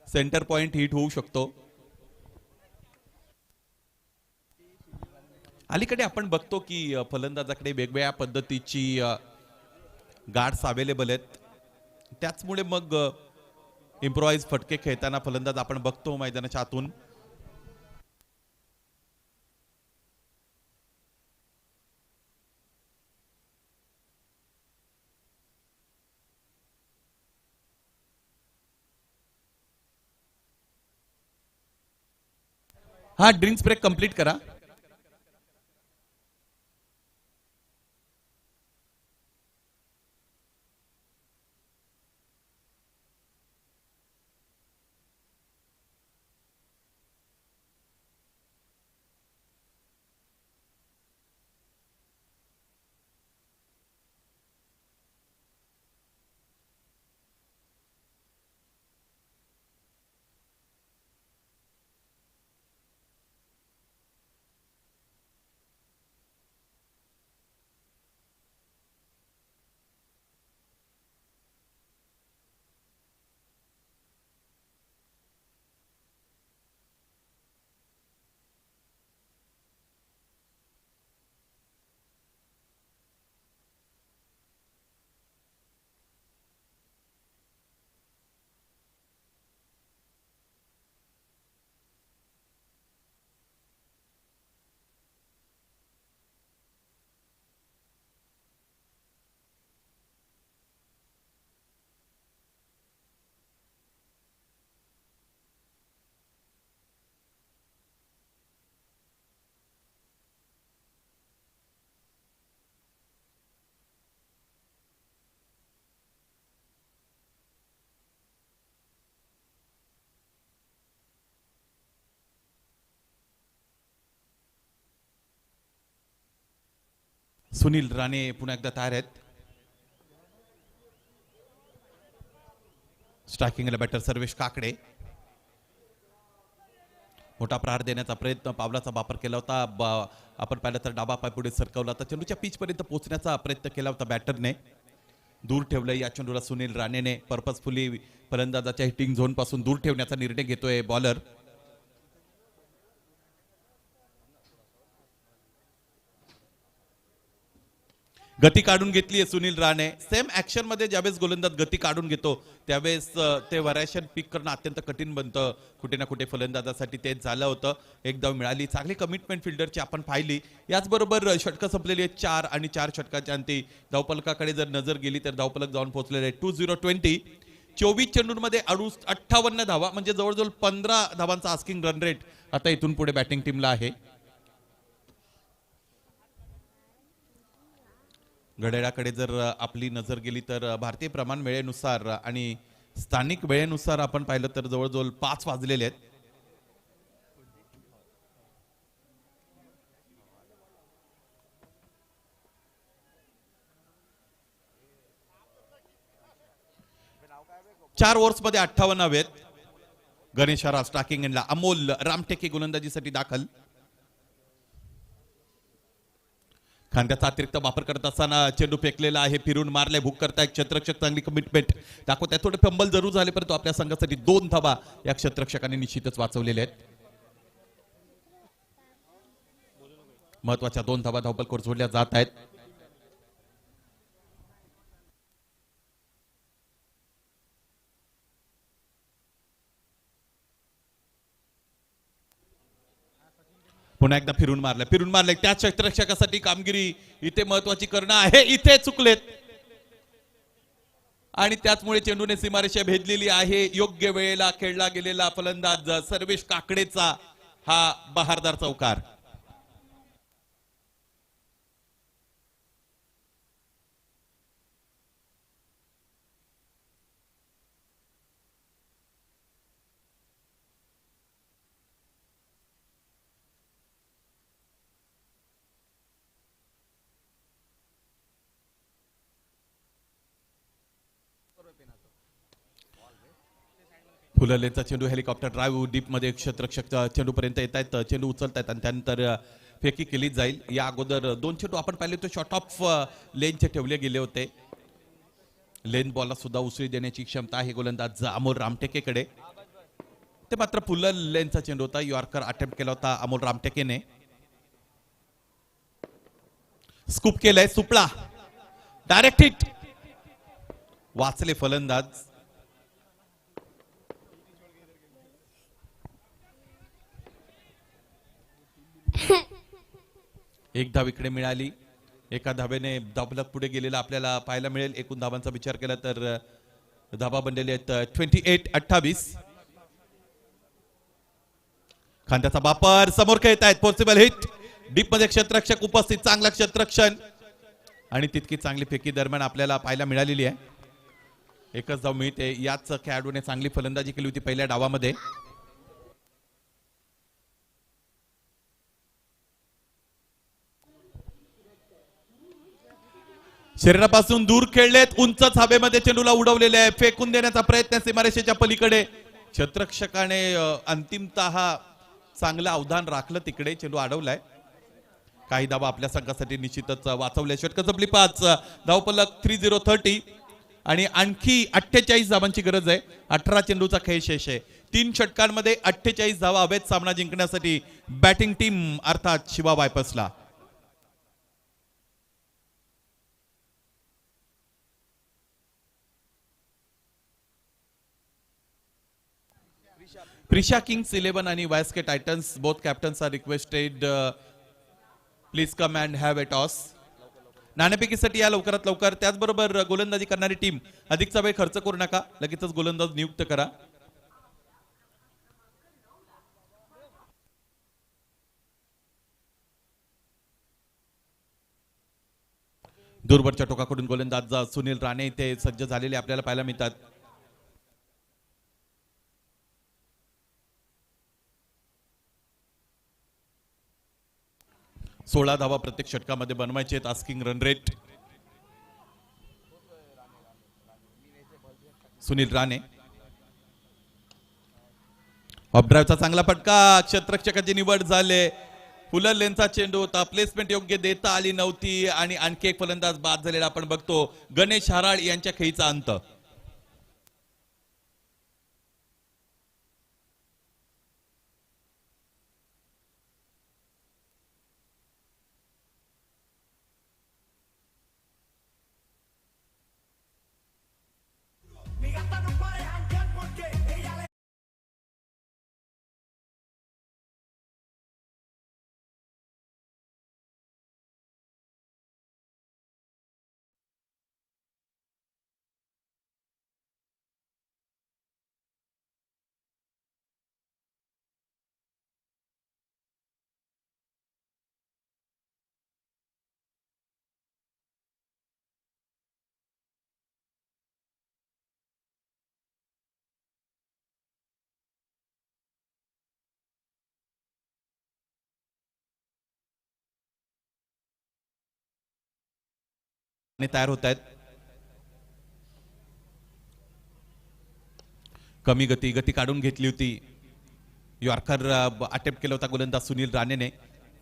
सेंटर पॉइंट हिट होऊ शकतो. अलीकडे आपण बघतो की फलंदाजाकडे वेगवेगळ्या पद्धतीची गार्ड्स अवेलेबल आहेत. त्याचमुळे मग इम्प्रोवाइज फटके खेळताना फलंदाज आपण बघतो मैदानाच्या आतून. हा ड्रिंक्स ब्रेक कंप्लीट करा. सुनील राणे पुन्हा एकदा तयार आहेत. स्ट्रायकिंगला बॅटर सर्वेश काकडे. मोठा प्रहार देण्याचा प्रयत्न, पावलाचा वापर केला होता. आपण पाहिलं तर डाबा पाय पुढे सरकवला होता. चेंडूच्या पिच पर्यंत पोहोचण्याचा प्रयत्न केला होता बॅटरने. दूर ठेवलं या चेंडूला सुनील राणेने. पर्पजफुली फलंदाजाच्या हिटिंग झोन पासून दूर ठेवण्याचा निर्णय घेतोय बॉलर. गती काढून घेतली आहे सुनील राणे. सेम ऍक्शन मध्ये ज्यावेळेस गोलंदाज गती काढून घेतो त्यावेळेस ते व्हरायशन पिक करणं अत्यंत कठीण बनतं. कुठे ना कुठे फलंदाजासाठी तेच झालं होतं. एक धाव मिळाली. चांगली कमिटमेंट फिल्डरची आपण पाहिली. याचबरोबर षटकं संपलेली आहेत 4 आणि 4 षटकाच्या अंती. धावफलकाकडे जर नजर गेली तर धावफलक जाऊन पोहोचलेले 2020. 24 चेंडूंमध्ये 58 धावा म्हणजे जवळजवळ 15 धावांचा आस्किंग रन रेट आता इथून पुढे बॅटिंग टीमला आहे. घड्याळाकडे जर आपली नजर गेली तर भारतीय प्रमाण वेळेनुसार आणि स्थानिक वेळेनुसार आपण पाहिलं तर जवळजवळ 5 वाजलेले आहेत. चार ओव्हर्स मध्ये 58 हवेत. गणेश आरास स्ट्रायकिंग एंडला. अमोल रामटेके गोलंदाजीसाठी दाखल. खांद्याचा अतिरिक्त वापर करत असताना चेंडू फेकलेला आहे. फिरून मारले. भूक करताय क्षेत्ररक्षक. चांगली कमिटमेंट दाखवताय. थोडे फंबल जरूर झाले परंतु आपल्या संघासाठी 2 धावा या क्षेत्ररक्षकांनी निश्चितच वाचवलेल्या आहेत. महत्वाच्या 2 धावा धावपलकावर जोडल्या जात आहेत. पुन्हा एकदा फिरून मारले. त्या क्षेत्ररक्षकासाठी कामगिरी इथे महत्वाची करणं आहे. इथे चुकलेत आणि त्याचमुळे चेंडूने सीमारेषा भेदलेली आहे. योग्य वेळेला खेळला गेलेला फलंदाज सर्वेश काकडेचा हा बहारदार चौकार. फुललेचा चेंडू हेलिकॉप्टर ड्राईव्ह डीप मध्ये क्षेत्ररक्षक चेंडू पर्यंत येत आहेत. चेंडू उचलतायत आणि त्यानंतर फेकी केली जाईल. या अगोदर 2 चेंडू आपण पाहिले होते शॉर्ट ऑफ लेनचे ठेवले गेले होते. लेन बॉलला सुद्धा उसळी देण्याची क्षमता आहे गोलंदाज अमोल रामटेकेकडे. ते मात्र फुलल लेनचा चेंडू होता. यॉर्कर अटेम्प्ट केला होता अमोल रामटेकेने. स्कूप केलंय. सुपला डायरेक्ट हिट. वाचले फलंदाज. एक धाव इकडे मिळाली. एका धावेने धावफलक पुढे गेलेला आपल्याला पाहायला मिळेल. एकूण धावांचा विचार केला तर धावा बनलेले आहेत 28-28. खांद्याचा वापर, समोर खेळत आहेत, पॉसिबल हिट, डीप मध्ये क्षेत्ररक्षक उपस्थित, चांगला क्षेत्ररक्षण आणि तितकी चांगली फेकी दरम्यान आपल्याला पाहायला मिळालेली आहे. एकच धाव मिळते. याच खेळाडूने चांगली फलंदाजी केली होती पहिल्या डावामध्ये. शरीरापासून दूर खेळलेत, उंचच हवेमध्ये चेंडूला उडवलेले आहे, फेकून देण्याचा प्रयत्न सीमारेषेच्या पलीकडे. क्षेत्ररक्षकाने अंतिमतः चांगलं अवधान राखलं, तिकडे चेंडू अडवलाय. काही धावा आपल्या संघासाठी निश्चितच वाचवल्या. षटक जपली 5, धावफलक 30-30 आणि आणखी 48 धावांची गरज आहे. 18 चेंडूचा खेळ शेष आहे. 3 षटकांमध्ये 48 धावा हवेत सामना जिंकण्यासाठी बॅटिंग टीम अर्थात शिवा वायपर्सला. प्रिशा किंग्स 11 आणि YSK Titans both captains are requested please come and have a toss. नाणेफेकीसाठी या लवकरात लवकर. त्याचबरोबर गोलंदाजी करणारी टीम अधिकचा वेळ खर्च करू नका, लगेचच गोलंदाज नियुक्त करा. दूरवरच्या टोकाकडून गोलंदाज सुनील राणे इथे सज्ज झालेले आपल्याला पाहायला मिळतात. सोळा धावा प्रत्येक षटकामध्ये बनवायचे आहेत. Asking run rate Sunil Rane. ऑफड्राईव्हचा चांगला फटका, क्षेत्ररक्षकाची निवड झाले. फुलर लेनचा चेंडू होता, प्लेसमेंट योग्य देता आली नव्हती आणि आणखी एक फलंदाज बाद झालेला आपण बघतो. गणेश हराळ यांच्या खेळीचा अंत. तयार होत आहेत. कमी गती काढून घेतली होती. यॉर्कर अटेम्प्ट केला होता गोलंदाज सुनील राणेने.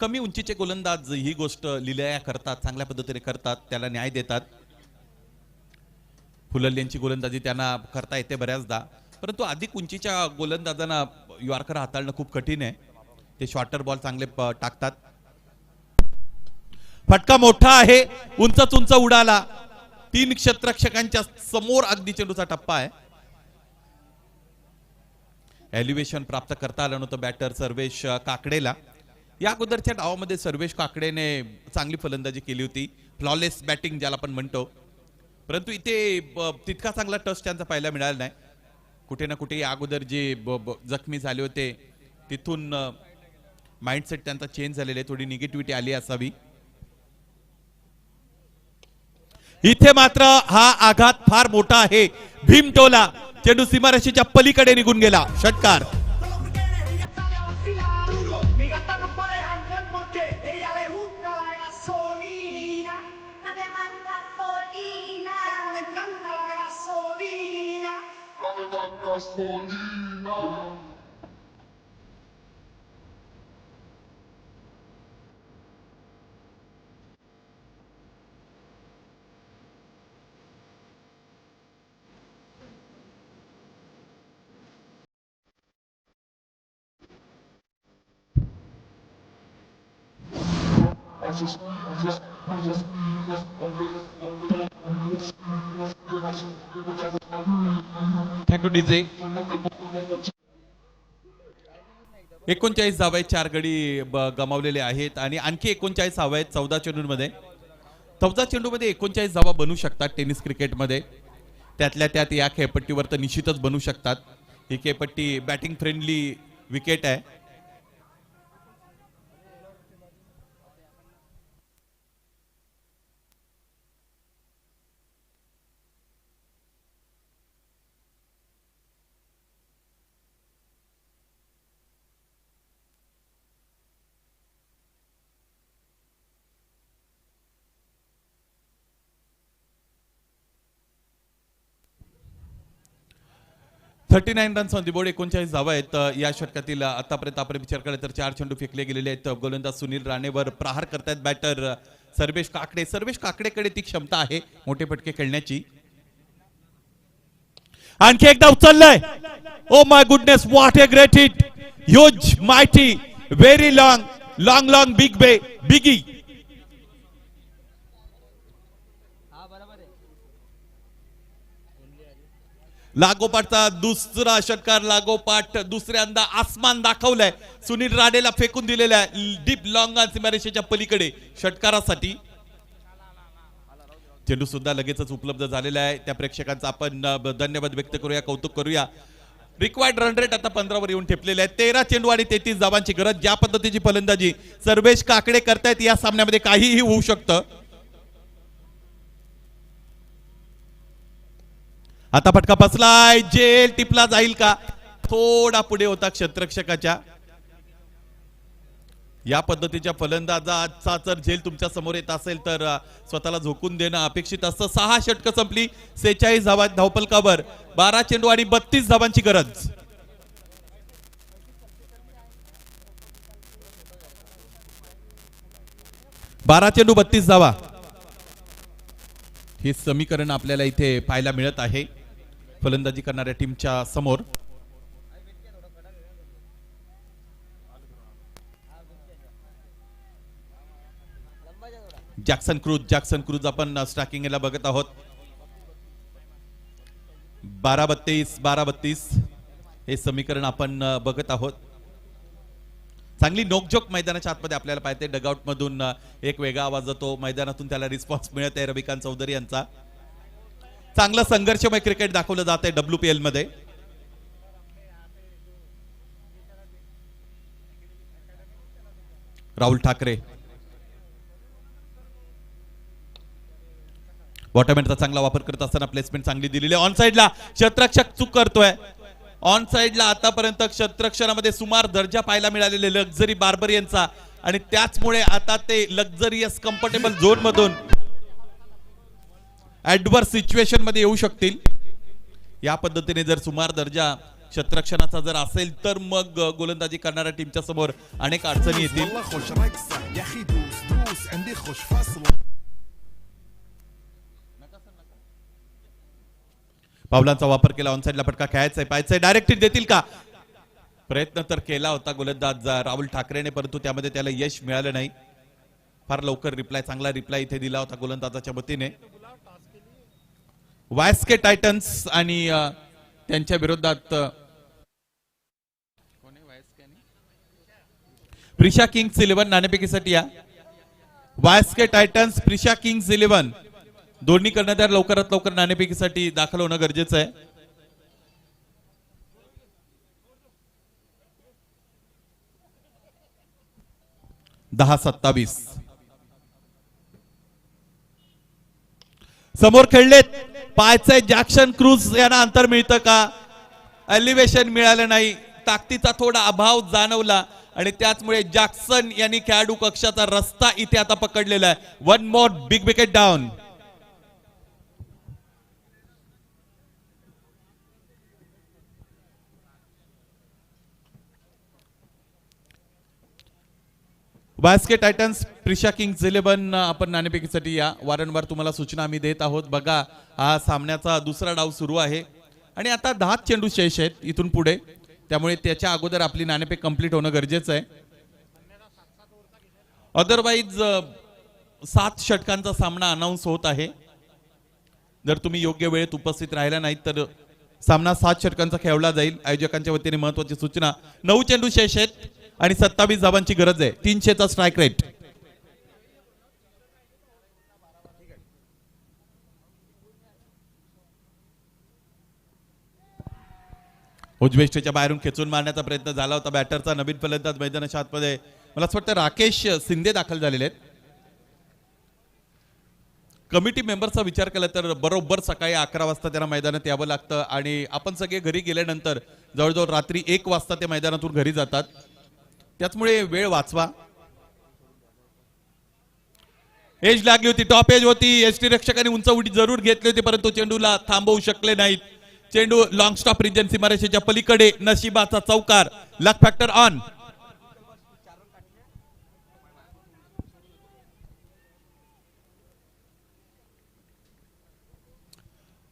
कमी उंचीचे गोलंदाज ही गोष्ट लिलया करतात, चांगल्या पद्धतीने करतात, त्याला न्याय देतात. फुलल्यांची गोलंदाजी त्यांना करता येते बऱ्याचदा, परंतु अधिक उंचीच्या गोलंदाजांना यॉर्कर हाताळणं खूप कठीण आहे. ते शॉर्टर बॉल चांगले टाकतात. फटका मोठा आहे, उंच उंच उडाला. 3 क्षेत्ररक्षकांच्या समोर अगदी चेंडूचा टप्पा आहे. एलिव्हेशन प्राप्त करता आलं नव्हतं बॅटर सर्वेश काकडेला. या अगोदरच्या डावामध्ये सर्वेश काकडेने चांगली फलंदाजी केली होती, फ्लॉलेस बॅटिंग ज्याला आपण म्हणतो, परंतु इथे तितका चांगला टच त्यांचा पाहायला मिळाला नाही. कुठे ना कुठे या अगोदर जे जखमी झाले होते तिथून माइंडसेट त्यांचा चेंज झालेला आहे, थोडी निगेटिव्हिटी आली असावी. इथे मात्र हा आघात फार मोठा आहे. भीमटोला चेंडू सीमारेषेच्या पलीकडे निघून गेला. षटकार. Thank you DJ. 39 धावा आहेत, 4 गडी गमावलेले आहेत आणि आणखी 39 धावा आहेत 14 चेंडूंमध्ये. 14 चेंडूमध्ये 39 धावा बनू शकतात टेनिस क्रिकेटमध्ये. त्यातल्या त्यात या खेळपट्टीवर तर निश्चितच बनू शकतात. ही खेळपट्टी बॅटिंग फ्रेंडली विकेट आहे. 39 रन्स ऑन दी बोर्ड, 39 धावा आहेत या षटकातील. आतापर्यंत आपण विचार केला तर 4 चेंडू फेकले गेलेले आहेत. गोलंदाज सुनील राणेवर प्रहार करतायत बॅटर सर्वेश काकडे. सर्वेश काकडेकडे ती क्षमता आहे मोठे फटके खेळण्याची. आणखी एकदा उचललंय. Oh my goodness, what a great hit. Huge mighty very long biggie. लागोपाठचा दुसरा षटकार, लागोपाठ दुसऱ्यांदा आसमान दाखवलंय. सुनील राणेला फेकून दिलेला आहे डीप लॉंग सीमारेषेच्या पलीकडे षटकारासाठी. चेंडू सुद्धा लगेचच उपलब्ध झालेला आहे. त्या प्रेक्षकांचा आपण धन्यवाद व्यक्त करूया, कौतुक करूया. रिक्वायर्ड रन रेट आता 15 वर येऊन ठेपलेले आहे. 13 चेंडू आणि 33 धावांची गरज. ज्या पद्धतीची फलंदाजी सर्वेश काकडे करतायत या सामन्यामध्ये काहीही होऊ शकतं. आता फटका बसलाय, जेल टिपला जाईल का? थोडा पुढे होता क्षेत्ररक्षकाच्या. या पद्धतीच्या फलंदाजाचा जर झेल तुमच्या समोर येत असेल तर स्वतःला झोकून देणं अपेक्षित असतं. 6 षटकं संपली, 46 धावा धावपलकावर. 12 चेंडू आणि 32 धावांची गरज. बारा चेंडू 32 धावा, हे समीकरण आपल्याला इथे पाहायला मिळत आहे फलंदाजी करणाऱ्या टीमच्या समोर. जॅक्सन क्रूज आपण स्ट्रायकिंगला बघत आहोत. 12-32 हे समीकरण आपण बघत आहोत. चांगली नोकझोक मैदानाच्या आतमध्ये आपल्याला पाहते. डगआउट मधून एक वेगळा आवाज येतो, मैदानातून त्याला रिस्पॉन्स मिळत आहे रविकांत चौधरी यांचा. चांगलं संघर्षमय क्रिकेट दाखवलं जात आहे WPL मध्ये. राहुल ठाकरे बॉटमहॅंडचा चांगला वापर करत असताना प्लेसमेंट चांगली दिलेली. ऑन साइडला क्षेत्ररक्षक चूक करतोय. ऑन साइडला आतापर्यंत क्षेत्ररक्षणामध्ये सुमार दर्जा पाहायला मिळालेले लक्झरी बार्बरियनचा, आणि त्याचमुळे आता ते लक्झरियस कम्फर्टेबल झोन मधून ऍडव्हर्स सिच्युएशन मध्ये येऊ शकतील. या पद्धतीने जर सुमार दर्जा क्षेत्ररक्षणाचा जर असेल तर मग गोलंदाजी करणाऱ्या टीमच्या समोर अनेक अडचणी येतील. पावलांचा वापर केला. ऑन साइडला फटका खेळायचा, पाहायचंय डायरेक्ट हिट देतील का? प्रयत्न तर केला होता गोलंदाज राहुल ठाकरेने, परंतु त्यामध्ये त्याला यश मिळालं नाही. फार लवकर चांगला रिप्लाय इथे दिला होता गोलंदाजाच्या वतीने. वायस्के टायटन्स आणि त्यांच्या विरोधात प्रिशा किंग्स 11 नाणेफेकीसाठी या. वायस्के टायटन्स, प्रिशा किंग्स 11 दोन्ही कर्णधार लवकरात लवकर नाणेफेकीसाठी दाखल होणं गरजेचं आहे. दहा 27 समोर खेळलेत. पाहायचंय जॅक्सन क्रूज यांना अंतर मिळतं का? एलिव्हेशन मिळालं नाही, ताकदीचा थोडा अभाव जाणवला, आणि त्याचमुळे जॅक्सन यांनी खेळाडू कक्षाचा रस्ता इथे आता पकडलेला आहे. 1 more big wicket down. YSK Titans, Prisha Kings 11 आपण नाणेफेकीसाठी या. वारंवार तुम्हाला सूचना आम्ही देत आहोत. बघा, हा सामन्याचा दुसरा डाव सुरू आहे आणि आता 10 चेंडू शेष आहेत इथून पुढे, त्यामुळे त्याच्या अगोदर आपली नाणेफेक कंप्लीट होणं गरजेचं आहे. अदरवाईज 7 षटकांचा सामना अनाऊन्स होत आहे. जर तुम्ही योग्य वेळेत उपस्थित राहिला नाही तर सामना 7 षटकांचा खेळला जाईल. आयोजकांच्या वतीने महत्वाची सूचना. 9 चेंडू शेष आहेत आणि 27 धावांची गरज आहे. 300चा स्ट्राईक रेट. उजवेष्टीच्या बाहेरून खेचून मारण्याचा प्रयत्न झाला होता बॅटरचा. नवीन फलंदाज मैदानाच्या आतमध्ये मला असं वाटतं राकेश शिंदे दाखल झालेले आहेत. कमिटी मेंबरचा विचार केला तर बरोबर सकाळी 11 वाजता त्यांना मैदानात यावं लागतं, आणि आपण सगळे घरी गेल्यानंतर जवळजवळ रात्री 1 वाजता ते मैदानातून घरी जातात. त्याचमुळे वेळ वाचवा. एज लागली होती, टॉप एज होती. एसटी रक्षकांनी उंच उडी जरूर घेतली होती, परंतु चेंडूला थांबवू शकले नाहीत. चेंडू लॉंग स्टॉप रिजन सीमारेषेच्या पलीकडे नशिबाचा चौकार. लक फॅक्टर ऑन.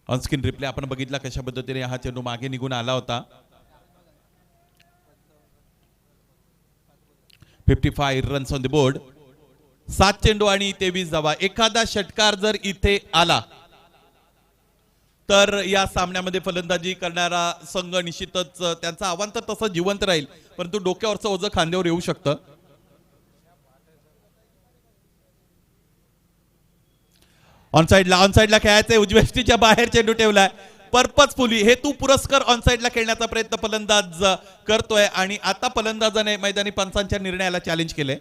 ऑनस्क्रीन रिप्ले आपण बघितला कशा पद्धतीने हा चेंडू मागे निघून आला होता. 55 रन्स ऑन द बोर्ड. 7 चेंडू आणि 23 धावा. एखादा षटकार जर इथे आला तर या सामन्यामध्ये फलंदाजी करणारा संघ निश्चितच त्यांचं आव्हान तर तसं जिवंत राहील, परंतु डोक्यावरचं ओझं खांद्यावर येऊ शकतं. ऑनसाइडला खेळायचंय. उजव्या बाहेर चेंडू ठेवलाय. पर्पजफुली हेतू पुरस्कार ऑनसाइडला खेळण्याचा प्रयत्न फलंदाज करतोय आणि आता फलंदाजाने मैदानी पंचांच्या निर्णयाला चॅलेंज केले.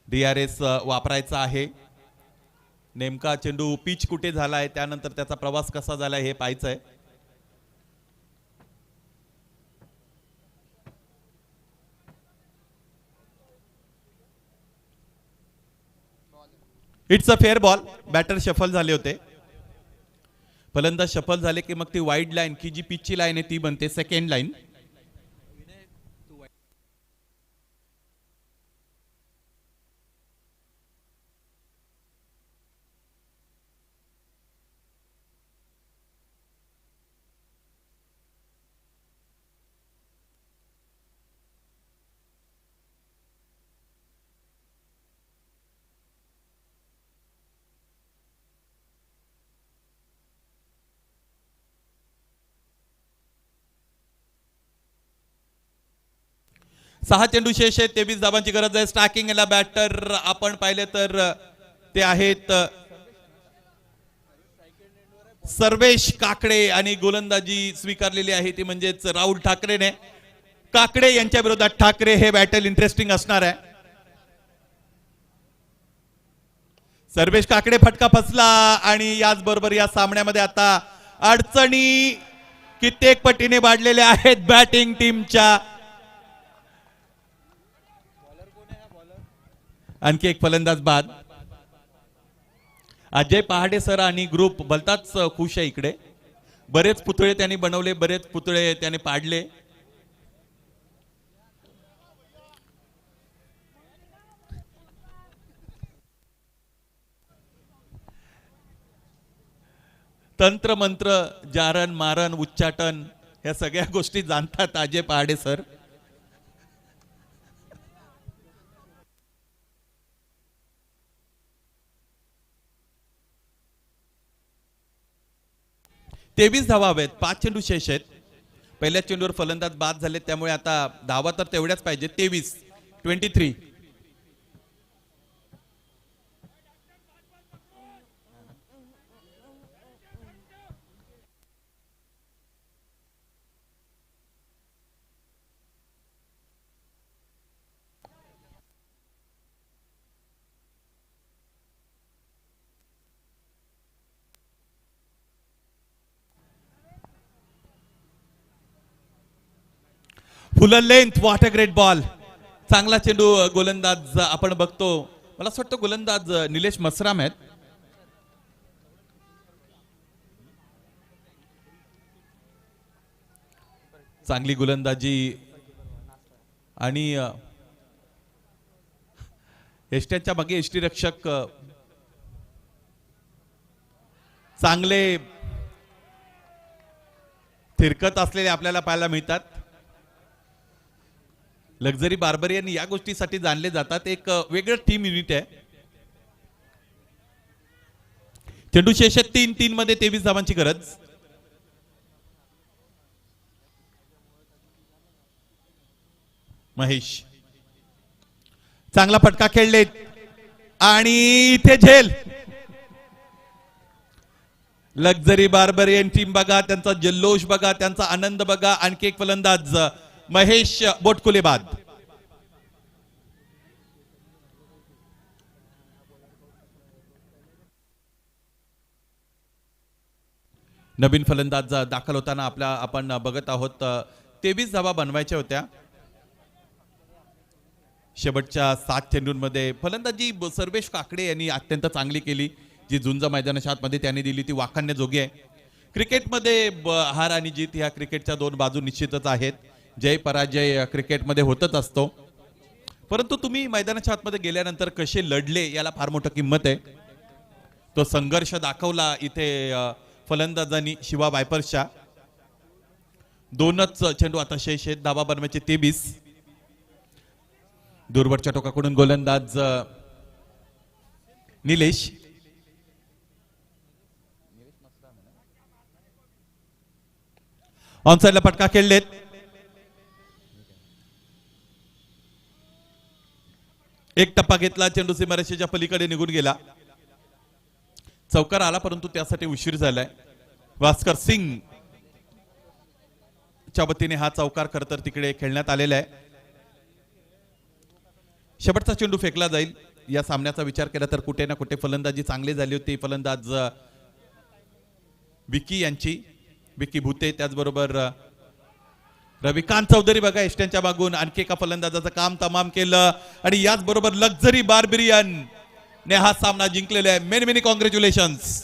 DRS वापरायचा आहे. नेमका चेंडू पिच कुठे झालाय, त्यानंतर त्याचा प्रवास कसा झालाय हे पाहायचंय. It's a fair ball. Batter shuffle झाले होते. फलंदाज शफल झाले की मग ती वाईड लाईन की जी पिचची लाईन आहे ती बनते सेकंड लाईन. सहा चेंडू शेष आहेत. 23 धावांची गरज आहे. स्ट्रायकिंग याला बॅटर आपण पाहिले तर ते आहेत सर्वेश काकडे आणि गोलंदाजी स्वीकारलेली आहे ती म्हणजेच राहुल ठाकरेने. काकडे यांच्या विरोधात ठाकरे हे बॅटल इंटरेस्टिंग असणार आहे. सर्वेश काकडे फटका फसला आणि याचबरोबर या सामन्यामध्ये आता अडचणी कित्येक पटीने वाढलेल्या आहेत बॅटिंग टीमच्या. आणखी एक फलंदाज बाद. अजय पहाडे सर आणि ग्रुप भलताच खुश आहे. इकडे बरेच पुतळे त्यांनी बनवले, बरेच पुतळे त्याने पाडले. तंत्र मंत्र जारण मारण उच्चाटन या सगळ्या गोष्टी जाणतात अजय पहाडे सर. तेवीस धावा हवेत. 5 चेंडू शेष आहेत. पहिल्या चेंडूवर फलंदाज बाद झाले त्यामुळे आता धावा तर तेवढ्याच पाहिजे. 23 फुल length. What a great ball. चांगला चेंडू. गोलंदाज आपण बघतो, मला असं वाटतं गोलंदाज निलेश मसराम आहेत. चांगली गोलंदाजी आणि एसटीच्या मागे एसटी रक्षक चांगले थिरकत असलेले आपल्याला पाहायला मिळतात. लक्झरी बार्बरियन या गोष्टीसाठी जाणले जातात. एक वेगळं टीम युनिट आहे. चेंडू शेष 3 मध्ये 23 धावांची गरज. महेश चांगला फटका खेळलेत आणि इथे झेल. लक्झरी बार्बरियन टीम बघा, त्यांचा जल्लोष बघा, त्यांचा आनंद बघा. आणखी एक फलंदाज महेश बोटकुले बाद. नवीन फलंदाज दाखल होताना आपण बघत आहोत. 23 धावा बनवायच्या होत्या. शेवटच्या 7 चेंडूंमध्ये फलंदाजी सर्वेश काकडे यांनी अत्यंत चांगली केली. जी झुंज मैदानाच्या आतमध्ये त्यांनी दिली ती वाखाणण्याजोगी आहे. क्रिकेटमध्ये हार आणि जीत ह्या क्रिकेटच्या दोन बाजू निश्चितच आहेत. जय पराजय क्रिकेटमध्ये होतच असतो. परंतु तुम्ही मैदानाच्या आतमध्ये गेल्यानंतर कसे लढले याला फार मोठं किंमत आहे. तो संघर्ष दाखवला इथे फलंदाजांनी शिवा वायपर्सच्या. दोनच चेंडू आता शेष आहेत. धाबा बनवायचे 23. दूरवरच्या टोकाकडून गोलंदाज निलेश. ऑनसाइडला फटका खेळलेत. एक टप्पा घेतला. चेंडू सीमारेषेच्या पलीकडे निघून गेला. चौकार आला परंतु त्यासाठी उशीर झालाय. भास्कर सिंग च्या वतीने हा चौकार खरं तर तिकडे खेळण्यात आलेला आहे. शेवटचा चेंडू फेकला जाईल. या सामन्याचा विचार केला तर कुठे ना कुठे फलंदाजी चांगली झाली होती. फलंदाज विकी यांची, विकी भूते, त्याचबरोबर रविकांत चौधरी बघा एष्ट्यांच्या मागून आणखी एका फलंदाजाचं काम तमाम केलं आणि याचबरोबर लक्झरी बार्बेरियन ने हा सामना जिंकलेला आहे. Many many congratulations.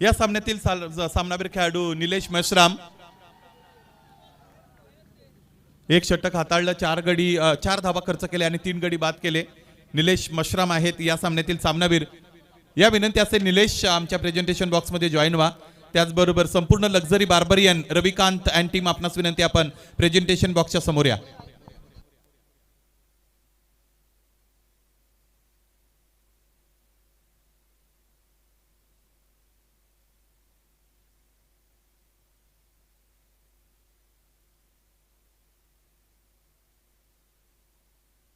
या सामन्यातील सामनावीर खेळाडू निलेश मेश्राम. एक षटक हाताळलं, 4 धावा खर्च केले आणि 3 गडी बाद केले. निलेश मेश्राम आहेत या सामन्यातील सामनावीर. या विनंती असेल निलेश आमच्या प्रेझेंटेशन बॉक्स मध्ये जॉईन व्हा. त्याचबरोबर संपूर्ण luxury barbarian Ravikant and team आपणास विनंती, आपण प्रेझेंटेशन बॉक्सच्या समोर या.